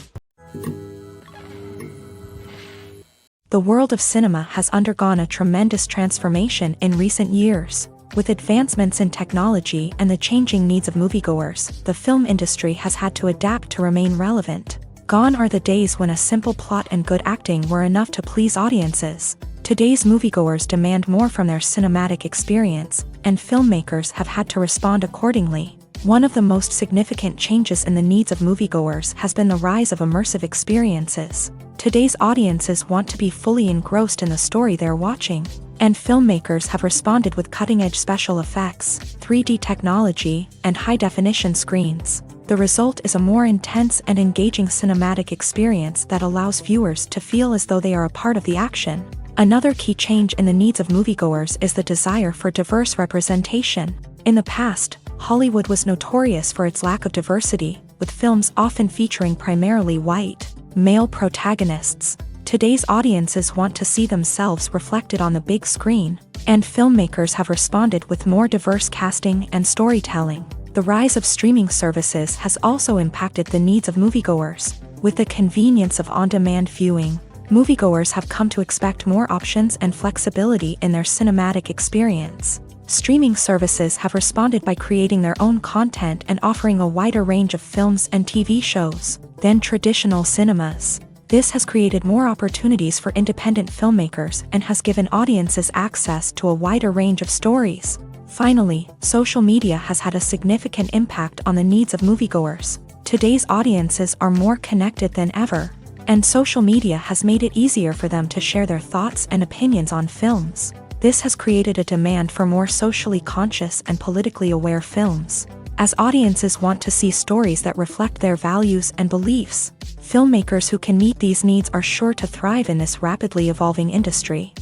The world of cinema has undergone a tremendous transformation in recent years. With advancements in technology and the changing needs of moviegoers, the film industry has had to adapt to remain relevant. Gone are the days when a simple plot and good acting were enough to please audiences. Today's moviegoers demand more from their cinematic experience, and filmmakers have had to respond accordingly. One of the most significant changes in the needs of moviegoers has been the rise of immersive experiences. Today's audiences want to be fully engrossed in the story they're watching, and filmmakers have responded with cutting-edge special effects, 3D technology, and high-definition screens. The result is a more intense and engaging cinematic experience that allows viewers to feel as though they are a part of the action. Another key change in the needs of moviegoers is the desire for diverse representation. In the past, Hollywood was notorious for its lack of diversity, with films often featuring primarily white, male protagonists. Today's audiences want to see themselves reflected on the big screen, and filmmakers have responded with more diverse casting and storytelling. The rise of streaming services has also impacted the needs of moviegoers. With the convenience of on-demand viewing, moviegoers have come to expect more options and flexibility in their cinematic experience. Streaming services have responded by creating their own content and offering a wider range of films and TV shows than traditional cinemas. This has created more opportunities for independent filmmakers and has given audiences access to a wider range of stories. Finally, social media has had a significant impact on the needs of moviegoers. Today's audiences are more connected than ever, and social media has made it easier for them to share their thoughts and opinions on films. This has created a demand for more socially conscious and politically aware films. As audiences want to see stories that reflect their values and beliefs, filmmakers who can meet these needs are sure to thrive in this rapidly evolving industry.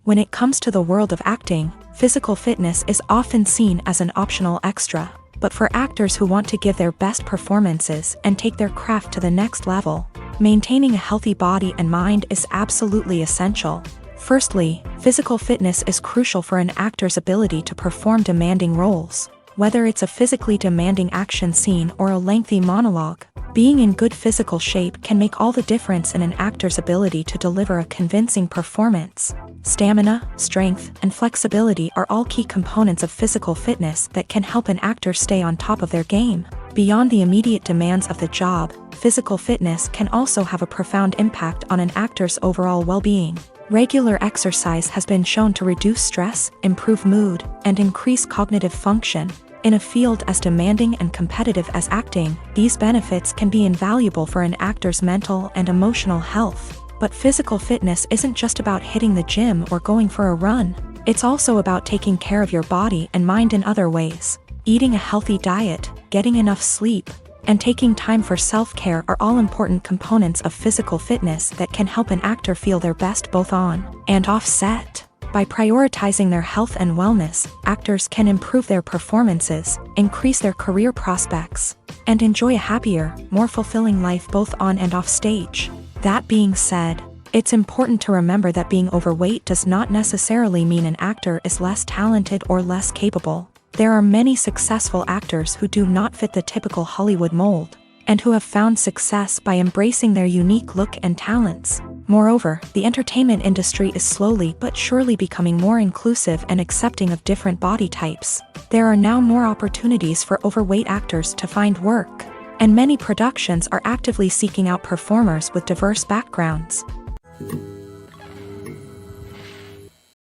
When it comes to the world of acting, physical fitness is often seen as an optional extra. But for actors who want to give their best performances and take their craft to the next level, maintaining a healthy body and mind is absolutely essential. Firstly, physical fitness is crucial for an actor's ability to perform demanding roles. Whether it's a physically demanding action scene or a lengthy monologue, being in good physical shape can make all the difference in an actor's ability to deliver a convincing performance. Stamina, strength, and flexibility are all key components of physical fitness that can help an actor stay on top of their game. Beyond the immediate demands of the job, physical fitness can also have a profound impact on an actor's overall well-being. Regular exercise has been shown to reduce stress, improve mood, and increase cognitive function. In a field as demanding and competitive as acting, these benefits can be invaluable for an actor's mental and emotional health. But physical fitness isn't just about hitting the gym or going for a run. It's also about taking care of your body and mind in other ways. Eating a healthy diet, getting enough sleep, and taking time for self-care are all important components of physical fitness that can help an actor feel their best both on and off set. By prioritizing their health and wellness, actors can improve their performances, increase their career prospects, and enjoy a happier, more fulfilling life both on and off stage. That being said, it's important to remember that being overweight does not necessarily mean an actor is less talented or less capable. There are many successful actors who do not fit the typical Hollywood mold, and who have found success by embracing their unique look and talents. Moreover, the entertainment industry is slowly but surely becoming more inclusive and accepting of different body types. There are now more opportunities for overweight actors to find work, and many productions are actively seeking out performers with diverse backgrounds.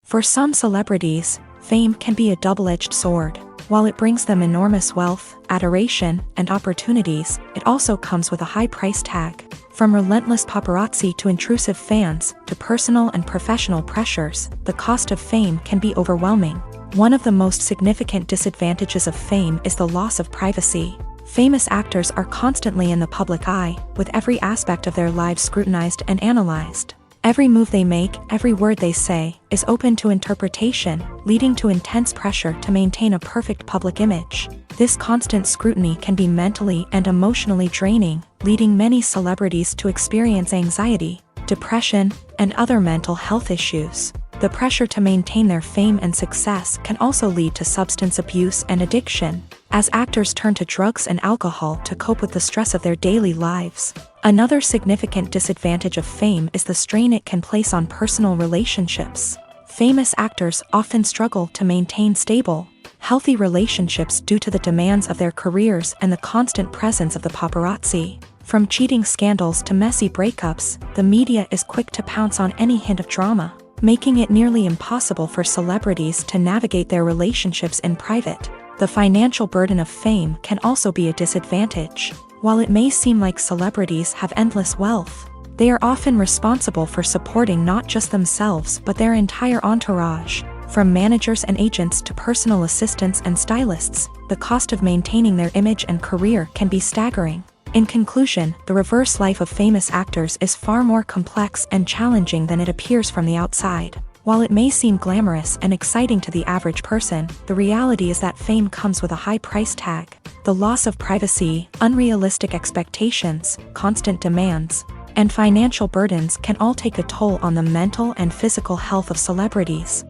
For some celebrities, fame can be a double-edged sword. While it brings them enormous wealth, adoration, and opportunities, it also comes with a high price tag. From relentless paparazzi to intrusive fans, to personal and professional pressures, the cost of fame can be overwhelming. One of the most significant disadvantages of fame is the loss of privacy. Famous actors are constantly in the public eye, with every aspect of their lives scrutinized and analyzed. Every move they make, every word they say, is open to interpretation, leading to intense pressure to maintain a perfect public image. This constant scrutiny can be mentally and emotionally draining, leading many celebrities to experience anxiety, depression, and other mental health issues. The pressure to maintain their fame and success can also lead to substance abuse and addiction, as actors turn to drugs and alcohol to cope with the stress of their daily lives. Another significant disadvantage of fame is the strain it can place on personal relationships. Famous actors often struggle to maintain stable, healthy relationships due to the demands of their careers and the constant presence of the paparazzi. From cheating scandals to messy breakups, the media is quick to pounce on any hint of drama, making it nearly impossible for celebrities to navigate their relationships in private. The financial burden of fame can also be a disadvantage. While it may seem like celebrities have endless wealth, they are often responsible for supporting not just themselves but their entire entourage. From managers and agents to personal assistants and stylists, the cost of maintaining their image and career can be staggering. In conclusion, the reverse life of famous actors is far more complex and challenging than it appears from the outside. While it may seem glamorous and exciting to the average person, the reality is that fame comes with a high price tag. The loss of privacy, unrealistic expectations, constant demands, and financial burdens can all take a toll on the mental and physical health of celebrities.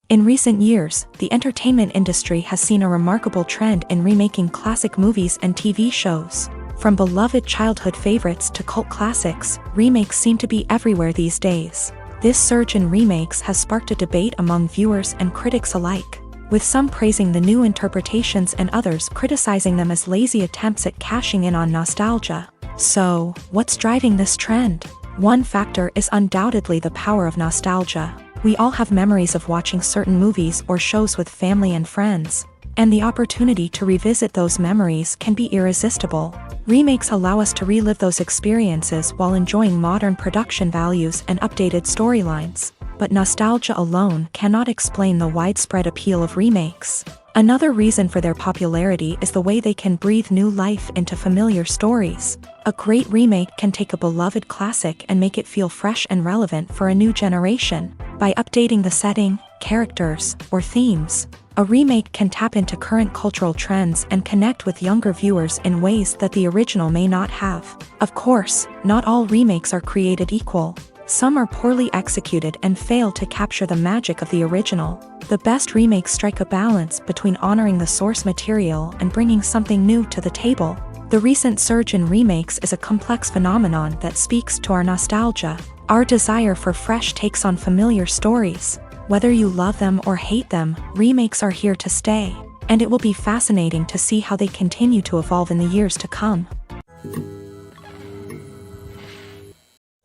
In recent years, the entertainment industry has seen a remarkable trend in remaking classic movies and TV shows. From beloved childhood favorites to cult classics, remakes seem to be everywhere these days. This surge in remakes has sparked a debate among viewers and critics alike, with some praising the new interpretations and others criticizing them as lazy attempts at cashing in on nostalgia. So, what's driving this trend? One factor is undoubtedly the power of nostalgia. We all have memories of watching certain movies or shows with family and friends, and the opportunity to revisit those memories can be irresistible. Remakes allow us to relive those experiences while enjoying modern production values and updated storylines. But nostalgia alone cannot explain the widespread appeal of remakes. Another reason for their popularity is the way they can breathe new life into familiar stories. A great remake can take a beloved classic and make it feel fresh and relevant for a new generation. By updating the setting, characters, or themes, a remake can tap into current cultural trends and connect with younger viewers in ways that the original may not have. Of course, not all remakes are created equal. Some are poorly executed and fail to capture the magic of the original. The best remakes strike a balance between honoring the source material and bringing something new to the table. The recent surge in remakes is a complex phenomenon that speaks to our nostalgia, our desire for fresh takes on familiar stories. Whether you love them or hate them, remakes are here to stay, and it will be fascinating to see how they continue to evolve in the years to come.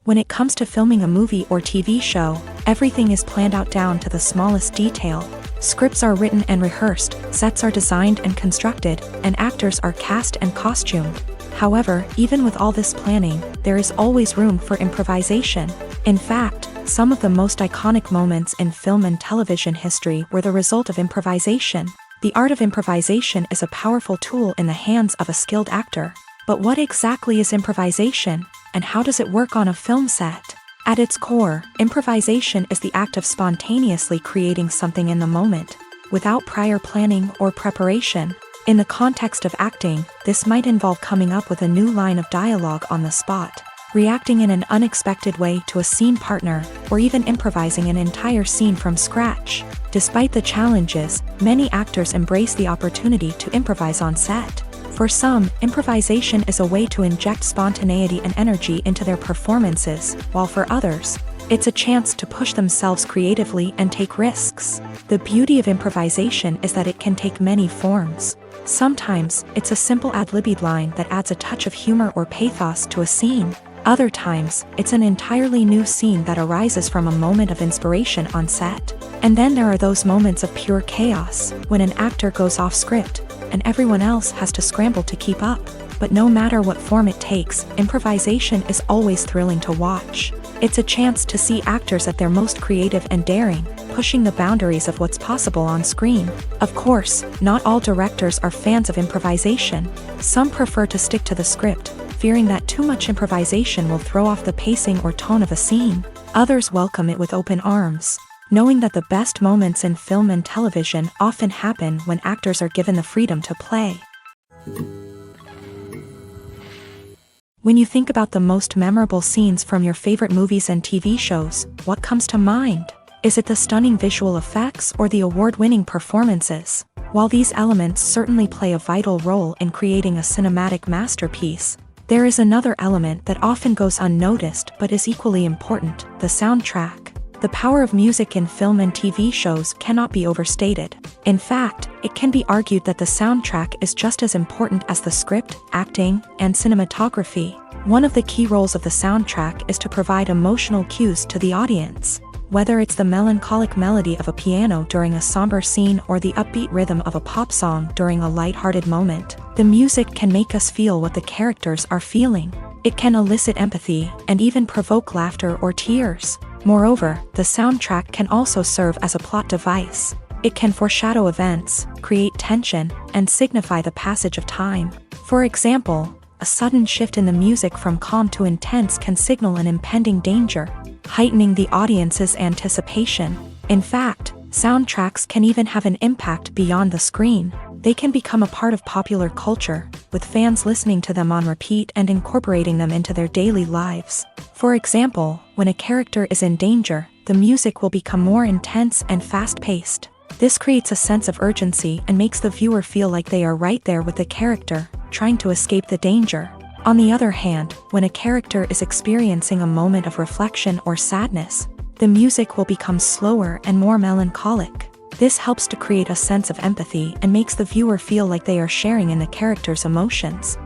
When it comes to filming a movie or TV show, everything is planned out down to the smallest detail. Scripts are written and rehearsed, sets are designed and constructed, and actors are cast and costumed. However, even with all this planning, there is always room for improvisation. In fact, some of the most iconic moments in film and television history were the result of improvisation. The art of improvisation is a powerful tool in the hands of a skilled actor. But what exactly is improvisation, and how does it work on a film set? At its core, improvisation is the act of spontaneously creating something in the moment, without prior planning or preparation. In the context of acting, this might involve coming up with a new line of dialogue on the spot, reacting in an unexpected way to a scene partner, or even improvising an entire scene from scratch. Despite the challenges, many actors embrace the opportunity to improvise on set. For some, improvisation is a way to inject spontaneity and energy into their performances, while for others, it's a chance to push themselves creatively and take risks. The beauty of improvisation is that it can take many forms. Sometimes, it's a simple ad-libbed line that adds a touch of humor or pathos to a scene. Other times, it's an entirely new scene that arises from a moment of inspiration on set. And then there are those moments of pure chaos, when an actor goes off script, and everyone else has to scramble to keep up. But no matter what form it takes, improvisation is always thrilling to watch. It's a chance to see actors at their most creative and daring, pushing the boundaries of what's possible on screen. Of course, not all directors are fans of improvisation. Some prefer to stick to the script, fearing that too much improvisation will throw off the pacing or tone of a scene. Others welcome it with open arms, knowing that the best moments in film and television often happen when actors are given the freedom to play. When you think about the most memorable scenes from your favorite movies and TV shows, what comes to mind? Is it the stunning visual effects or the award-winning performances? While these elements certainly play a vital role in creating a cinematic masterpiece, there is another element that often goes unnoticed but is equally important: the soundtrack. The power of music in film and TV shows cannot be overstated. In fact, it can be argued that the soundtrack is just as important as the script, acting, and cinematography. One of the key roles of the soundtrack is to provide emotional cues to the audience. Whether it's the melancholic melody of a piano during a somber scene or the upbeat rhythm of a pop song during a lighthearted moment, the music can make us feel what the characters are feeling. It can elicit empathy and even provoke laughter or tears. Moreover, the soundtrack can also serve as a plot device. It can foreshadow events, create tension, and signify the passage of time. For example, a sudden shift in the music from calm to intense can signal an impending danger, heightening the audience's anticipation. In fact, soundtracks can even have an impact beyond the screen. They can become a part of popular culture, with fans listening to them on repeat and incorporating them into their daily lives. For example, when a character is in danger, the music will become more intense and fast-paced. This creates a sense of urgency and makes the viewer feel like they are right there with the character, trying to escape the danger. On the other hand, when a character is experiencing a moment of reflection or sadness, the music will become slower and more melancholic. This helps to create a sense of empathy and makes the viewer feel like they are sharing in the character's emotions.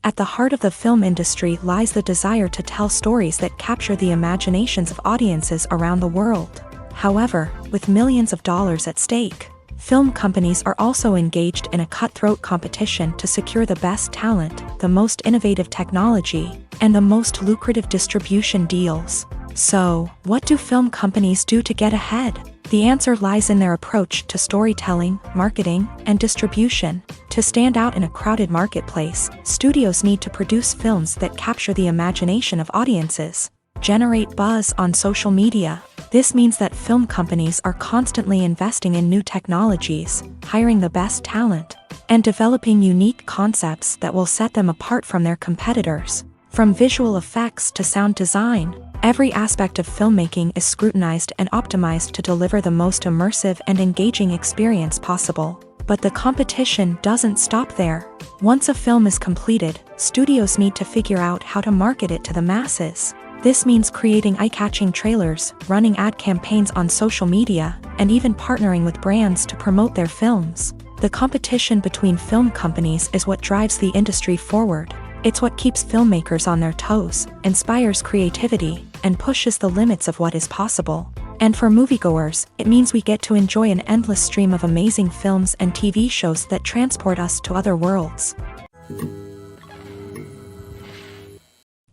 At the heart of the film industry lies the desire to tell stories that capture the imaginations of audiences around the world. However, with millions of dollars at stake, film companies are also engaged in a cutthroat competition to secure the best talent, the most innovative technology, and the most lucrative distribution deals. So, what do film companies do to get ahead? The answer lies in their approach to storytelling, marketing, and distribution. To stand out in a crowded marketplace, studios need to produce films that capture the imagination of audiences, generate buzz on social media. This means that film companies are constantly investing in new technologies, hiring the best talent, and developing unique concepts that will set them apart from their competitors. From visual effects to sound design, every aspect of filmmaking is scrutinized and optimized to deliver the most immersive and engaging experience possible. But the competition doesn't stop there. Once a film is completed, studios need to figure out how to market it to the masses. This means creating eye-catching trailers, running ad campaigns on social media, and even partnering with brands to promote their films. The competition between film companies is what drives the industry forward. It's what keeps filmmakers on their toes, inspires creativity, and pushes the limits of what is possible. And for moviegoers, it means we get to enjoy an endless stream of amazing films and TV shows that transport us to other worlds.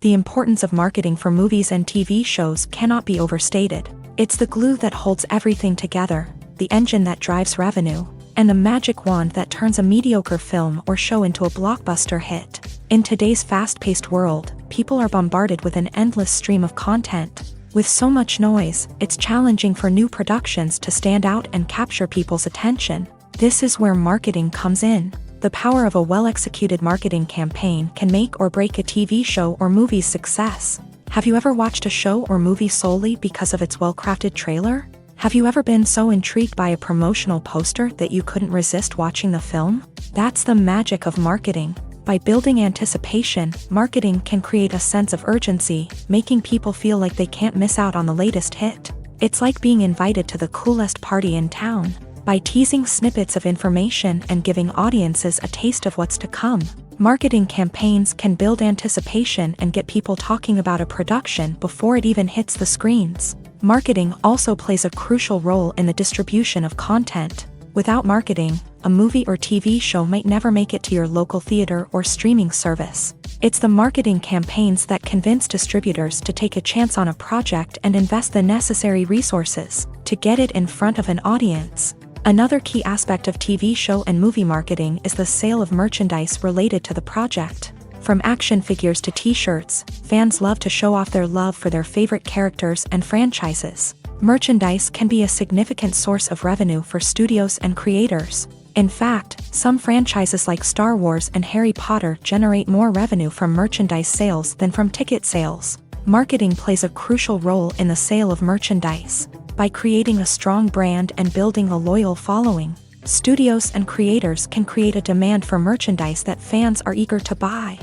The importance of marketing for movies and TV shows cannot be overstated. It's the glue that holds everything together, the engine that drives revenue, and the magic wand that turns a mediocre film or show into a blockbuster hit. In today's fast-paced world, people are bombarded with an endless stream of content. With so much noise, it's challenging for new productions to stand out and capture people's attention. This is where marketing comes in. The power of a well-executed marketing campaign can make or break a TV show or movie's success. Have you ever watched a show or movie solely because of its well-crafted trailer? Have you ever been so intrigued by a promotional poster that you couldn't resist watching the film? That's the magic of marketing. By building anticipation, marketing can create a sense of urgency, making people feel like they can't miss out on the latest hit. It's like being invited to the coolest party in town. By teasing snippets of information and giving audiences a taste of what's to come, marketing campaigns can build anticipation and get people talking about a production before it even hits the screens. Marketing also plays a crucial role in the distribution of content. Without marketing, a movie or TV show might never make it to your local theater or streaming service. It's the marketing campaigns that convince distributors to take a chance on a project and invest the necessary resources to get it in front of an audience. Another key aspect of TV show and movie marketing is the sale of merchandise related to the project. From action figures to t-shirts, fans love to show off their love for their favorite characters and franchises. Merchandise can be a significant source of revenue for studios and creators. In fact, some franchises like Star Wars and Harry Potter generate more revenue from merchandise sales than from ticket sales. Marketing plays a crucial role in the sale of merchandise. By creating a strong brand and building a loyal following, studios and creators can create a demand for merchandise that fans are eager to buy.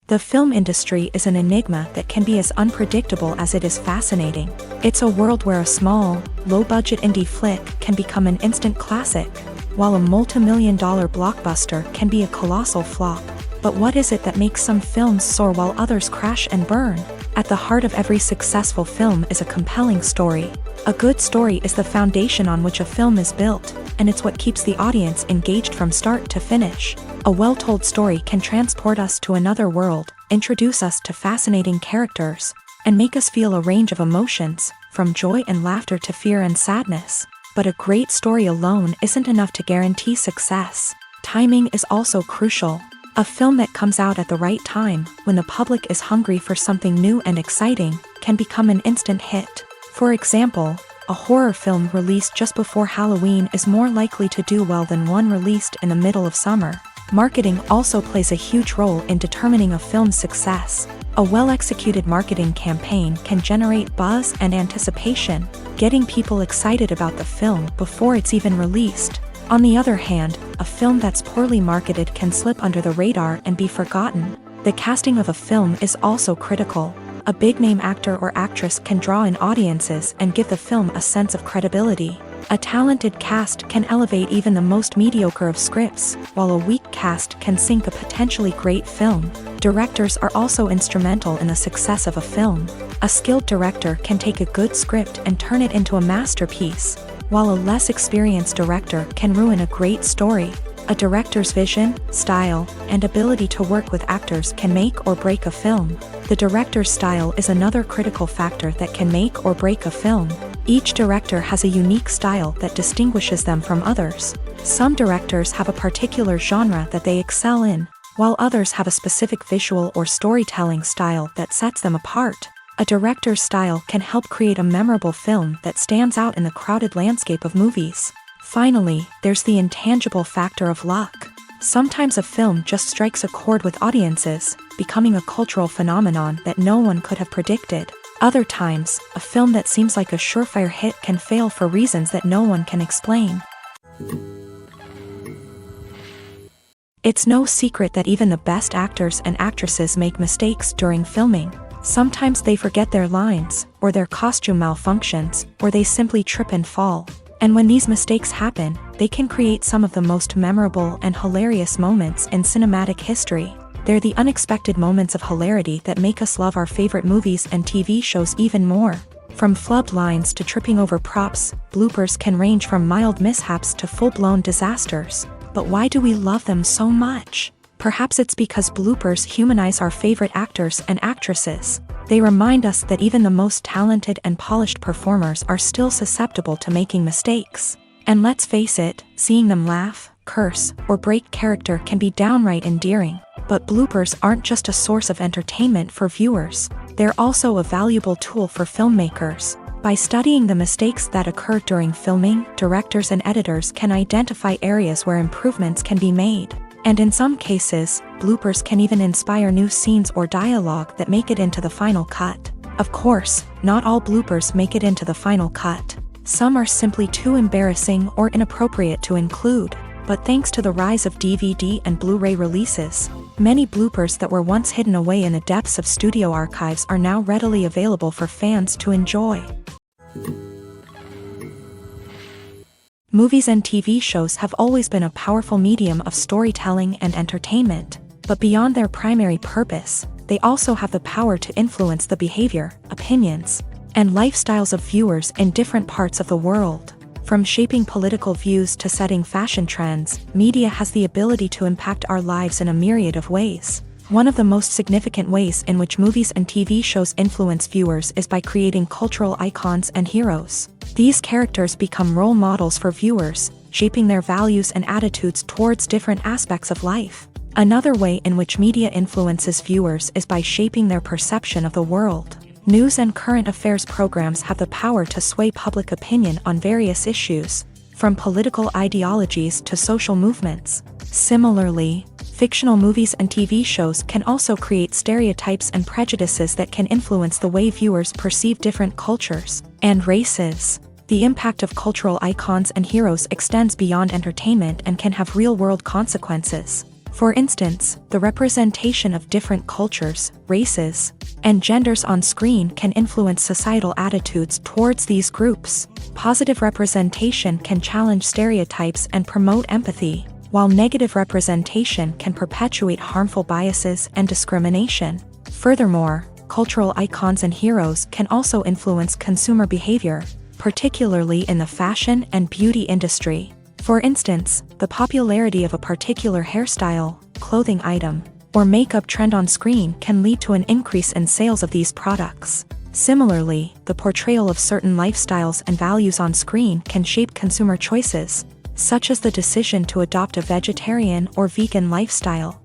The film industry is an enigma that can be as unpredictable as it is fascinating. It's a world where a small, low-budget indie flick can become an instant classic, while a multi-million-dollar blockbuster can be a colossal flop. But what is it that makes some films soar while others crash and burn? At the heart of every successful film is a compelling story. A good story is the foundation on which a film is built, and it's what keeps the audience engaged from start to finish. A well-told story can transport us to another world, introduce us to fascinating characters, and make us feel a range of emotions, from joy and laughter to fear and sadness. But a great story alone isn't enough to guarantee success. Timing is also crucial. A film that comes out at the right time, when the public is hungry for something new and exciting, can become an instant hit. For example, a horror film released just before Halloween is more likely to do well than one released in the middle of summer. Marketing also plays a huge role in determining a film's success. A well-executed marketing campaign can generate buzz and anticipation, getting people excited about the film before it's even released. On the other hand, a film that's poorly marketed can slip under the radar and be forgotten. The casting of a film is also critical. A big-name actor or actress can draw in audiences and give the film a sense of credibility. A talented cast can elevate even the most mediocre of scripts, while a weak cast can sink a potentially great film. Directors are also instrumental in the success of a film. A skilled director can take a good script and turn it into a masterpiece, while a less experienced director can ruin a great story. A director's vision, style, and ability to work with actors can make or break a film. The director's style is another critical factor that can make or break a film. Each director has a unique style that distinguishes them from others. Some directors have a particular genre that they excel in, while others have a specific visual or storytelling style that sets them apart. A director's style can help create a memorable film that stands out in the crowded landscape of movies. Finally, there's the intangible factor of luck. Sometimes a film just strikes a chord with audiences, becoming a cultural phenomenon that no one could have predicted. Other times, a film that seems like a surefire hit can fail for reasons that no one can explain. It's no secret that even the best actors and actresses make mistakes during filming. Sometimes they forget their lines, or their costume malfunctions, or they simply trip and fall. And when these mistakes happen, they can create some of the most memorable and hilarious moments in cinematic history. They're the unexpected moments of hilarity that make us love our favorite movies and TV shows even more. From flubbed lines to tripping over props, bloopers can range from mild mishaps to full-blown disasters. But why do we love them so much? Perhaps it's because bloopers humanize our favorite actors and actresses. They remind us that even the most talented and polished performers are still susceptible to making mistakes. And let's face it, seeing them laugh, curse, or break character can be downright endearing. But bloopers aren't just a source of entertainment for viewers. They're also a valuable tool for filmmakers. By studying the mistakes that occur during filming, directors and editors can identify areas where improvements can be made. And in some cases, bloopers can even inspire new scenes or dialogue that make it into the final cut. Of course, not all bloopers make it into the final cut. Some are simply too embarrassing or inappropriate to include. But thanks to the rise of DVD and Blu-ray releases, many bloopers that were once hidden away in the depths of studio archives are now readily available for fans to enjoy. Movies and TV shows have always been a powerful medium of storytelling and entertainment, but beyond their primary purpose, they also have the power to influence the behavior, opinions, and lifestyles of viewers in different parts of the world. From shaping political views to setting fashion trends, media has the ability to impact our lives in a myriad of ways. One of the most significant ways in which movies and TV shows influence viewers is by creating cultural icons and heroes. These characters become role models for viewers, shaping their values and attitudes towards different aspects of life. Another way in which media influences viewers is by shaping their perception of the world. News and current affairs programs have the power to sway public opinion on various issues, from political ideologies to social movements. Similarly, fictional movies and TV shows can also create stereotypes and prejudices that can influence the way viewers perceive different cultures and races. The impact of cultural icons and heroes extends beyond entertainment and can have real-world consequences. For instance, the representation of different cultures, races, and genders on screen can influence societal attitudes towards these groups. Positive representation can challenge stereotypes and promote empathy, while negative representation can perpetuate harmful biases and discrimination. Furthermore, cultural icons and heroes can also influence consumer behavior, particularly in the fashion and beauty industry. For instance, the popularity of a particular hairstyle, clothing item, or makeup trend on screen can lead to an increase in sales of these products. Similarly, the portrayal of certain lifestyles and values on screen can shape consumer choices, such as the decision to adopt a vegetarian or vegan lifestyle.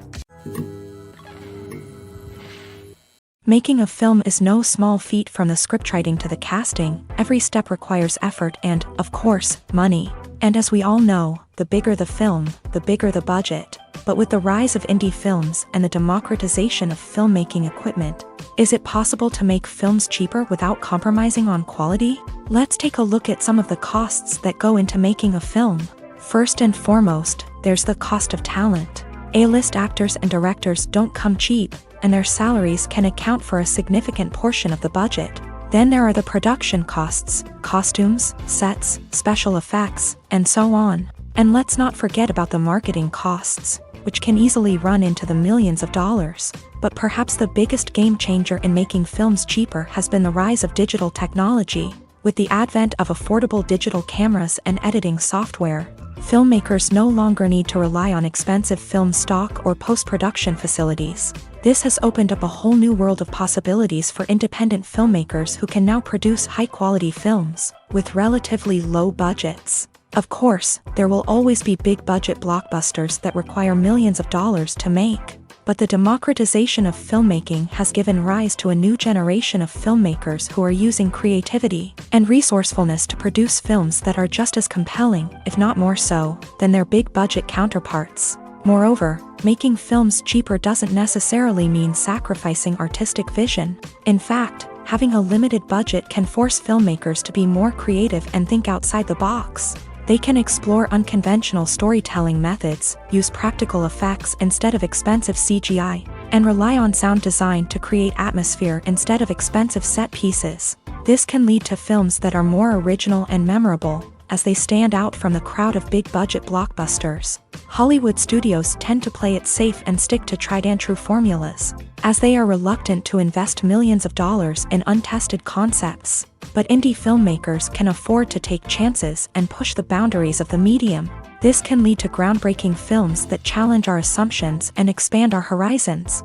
Making a film is no small feat. From the scriptwriting to the casting, every step requires effort and, of course, money. And as we all know, the bigger the film, the bigger the budget. But with the rise of indie films and the democratization of filmmaking equipment, is it possible to make films cheaper without compromising on quality? Let's take a look at some of the costs that go into making a film. First and foremost, there's the cost of talent. A-list actors and directors don't come cheap, and their salaries can account for a significant portion of the budget. Then there are the production costs, costumes, sets, special effects, and so on. And let's not forget about the marketing costs, which can easily run into the millions of dollars. But perhaps the biggest game changer in making films cheaper has been the rise of digital technology. With the advent of affordable digital cameras and editing software, filmmakers no longer need to rely on expensive film stock or post-production facilities. This has opened up a whole new world of possibilities for independent filmmakers who can now produce high-quality films with relatively low budgets. Of course, there will always be big-budget blockbusters that require millions of dollars to make. But the democratization of filmmaking has given rise to a new generation of filmmakers who are using creativity and resourcefulness to produce films that are just as compelling, if not more so, than their big-budget counterparts. Moreover, making films cheaper doesn't necessarily mean sacrificing artistic vision. In fact, having a limited budget can force filmmakers to be more creative and think outside the box. They can explore unconventional storytelling methods, use practical effects instead of expensive CGI, and rely on sound design to create atmosphere instead of expensive set pieces. This can lead to films that are more original and memorable, as they stand out from the crowd of big-budget blockbusters. Hollywood studios tend to play it safe and stick to tried-and-true formulas, as they are reluctant to invest millions of dollars in untested concepts. But indie filmmakers can afford to take chances and push the boundaries of the medium. This can lead to groundbreaking films that challenge our assumptions and expand our horizons.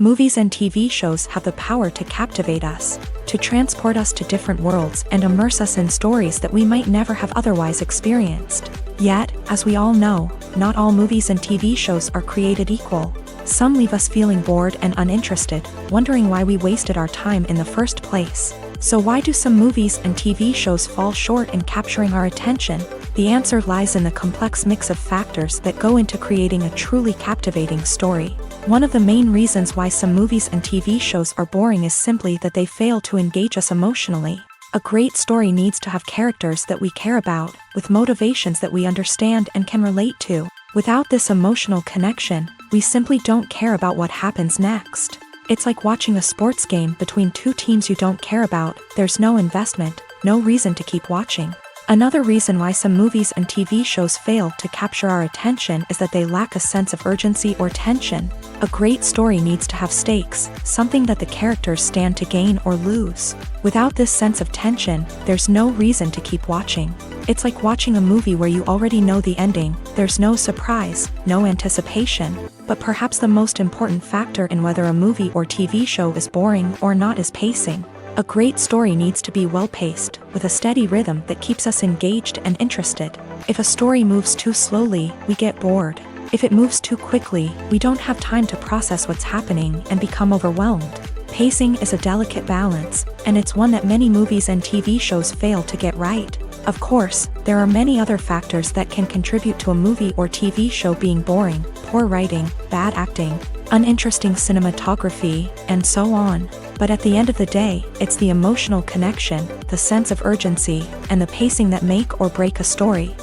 Movies and TV shows have the power to captivate us, to transport us to different worlds and immerse us in stories that we might never have otherwise experienced. Yet, as we all know, not all movies and TV shows are created equal. Some leave us feeling bored and uninterested, wondering why we wasted our time in the first place. So why do some movies and TV shows fall short in capturing our attention? The answer lies in the complex mix of factors that go into creating a truly captivating story. One of the main reasons why some movies and TV shows are boring is simply that they fail to engage us emotionally. A great story needs to have characters that we care about, with motivations that we understand and can relate to. Without this emotional connection, we simply don't care about what happens next. It's like watching a sports game between two teams you don't care about. There's no investment, no reason to keep watching. Another reason why some movies and TV shows fail to capture our attention is that they lack a sense of urgency or tension. A great story needs to have stakes, something that the characters stand to gain or lose. Without this sense of tension, there's no reason to keep watching. It's like watching a movie where you already know the ending. There's no surprise, no anticipation. But perhaps the most important factor in whether a movie or TV show is boring or not is pacing. A great story needs to be well-paced, with a steady rhythm that keeps us engaged and interested. If a story moves too slowly, we get bored. If it moves too quickly, we don't have time to process what's happening and become overwhelmed. Pacing is a delicate balance, and it's one that many movies and TV shows fail to get right. Of course, there are many other factors that can contribute to a movie or TV show being boring: poor writing, bad acting, uninteresting cinematography, and so on. But at the end of the day, it's the emotional connection, the sense of urgency, and the pacing that make or break a story.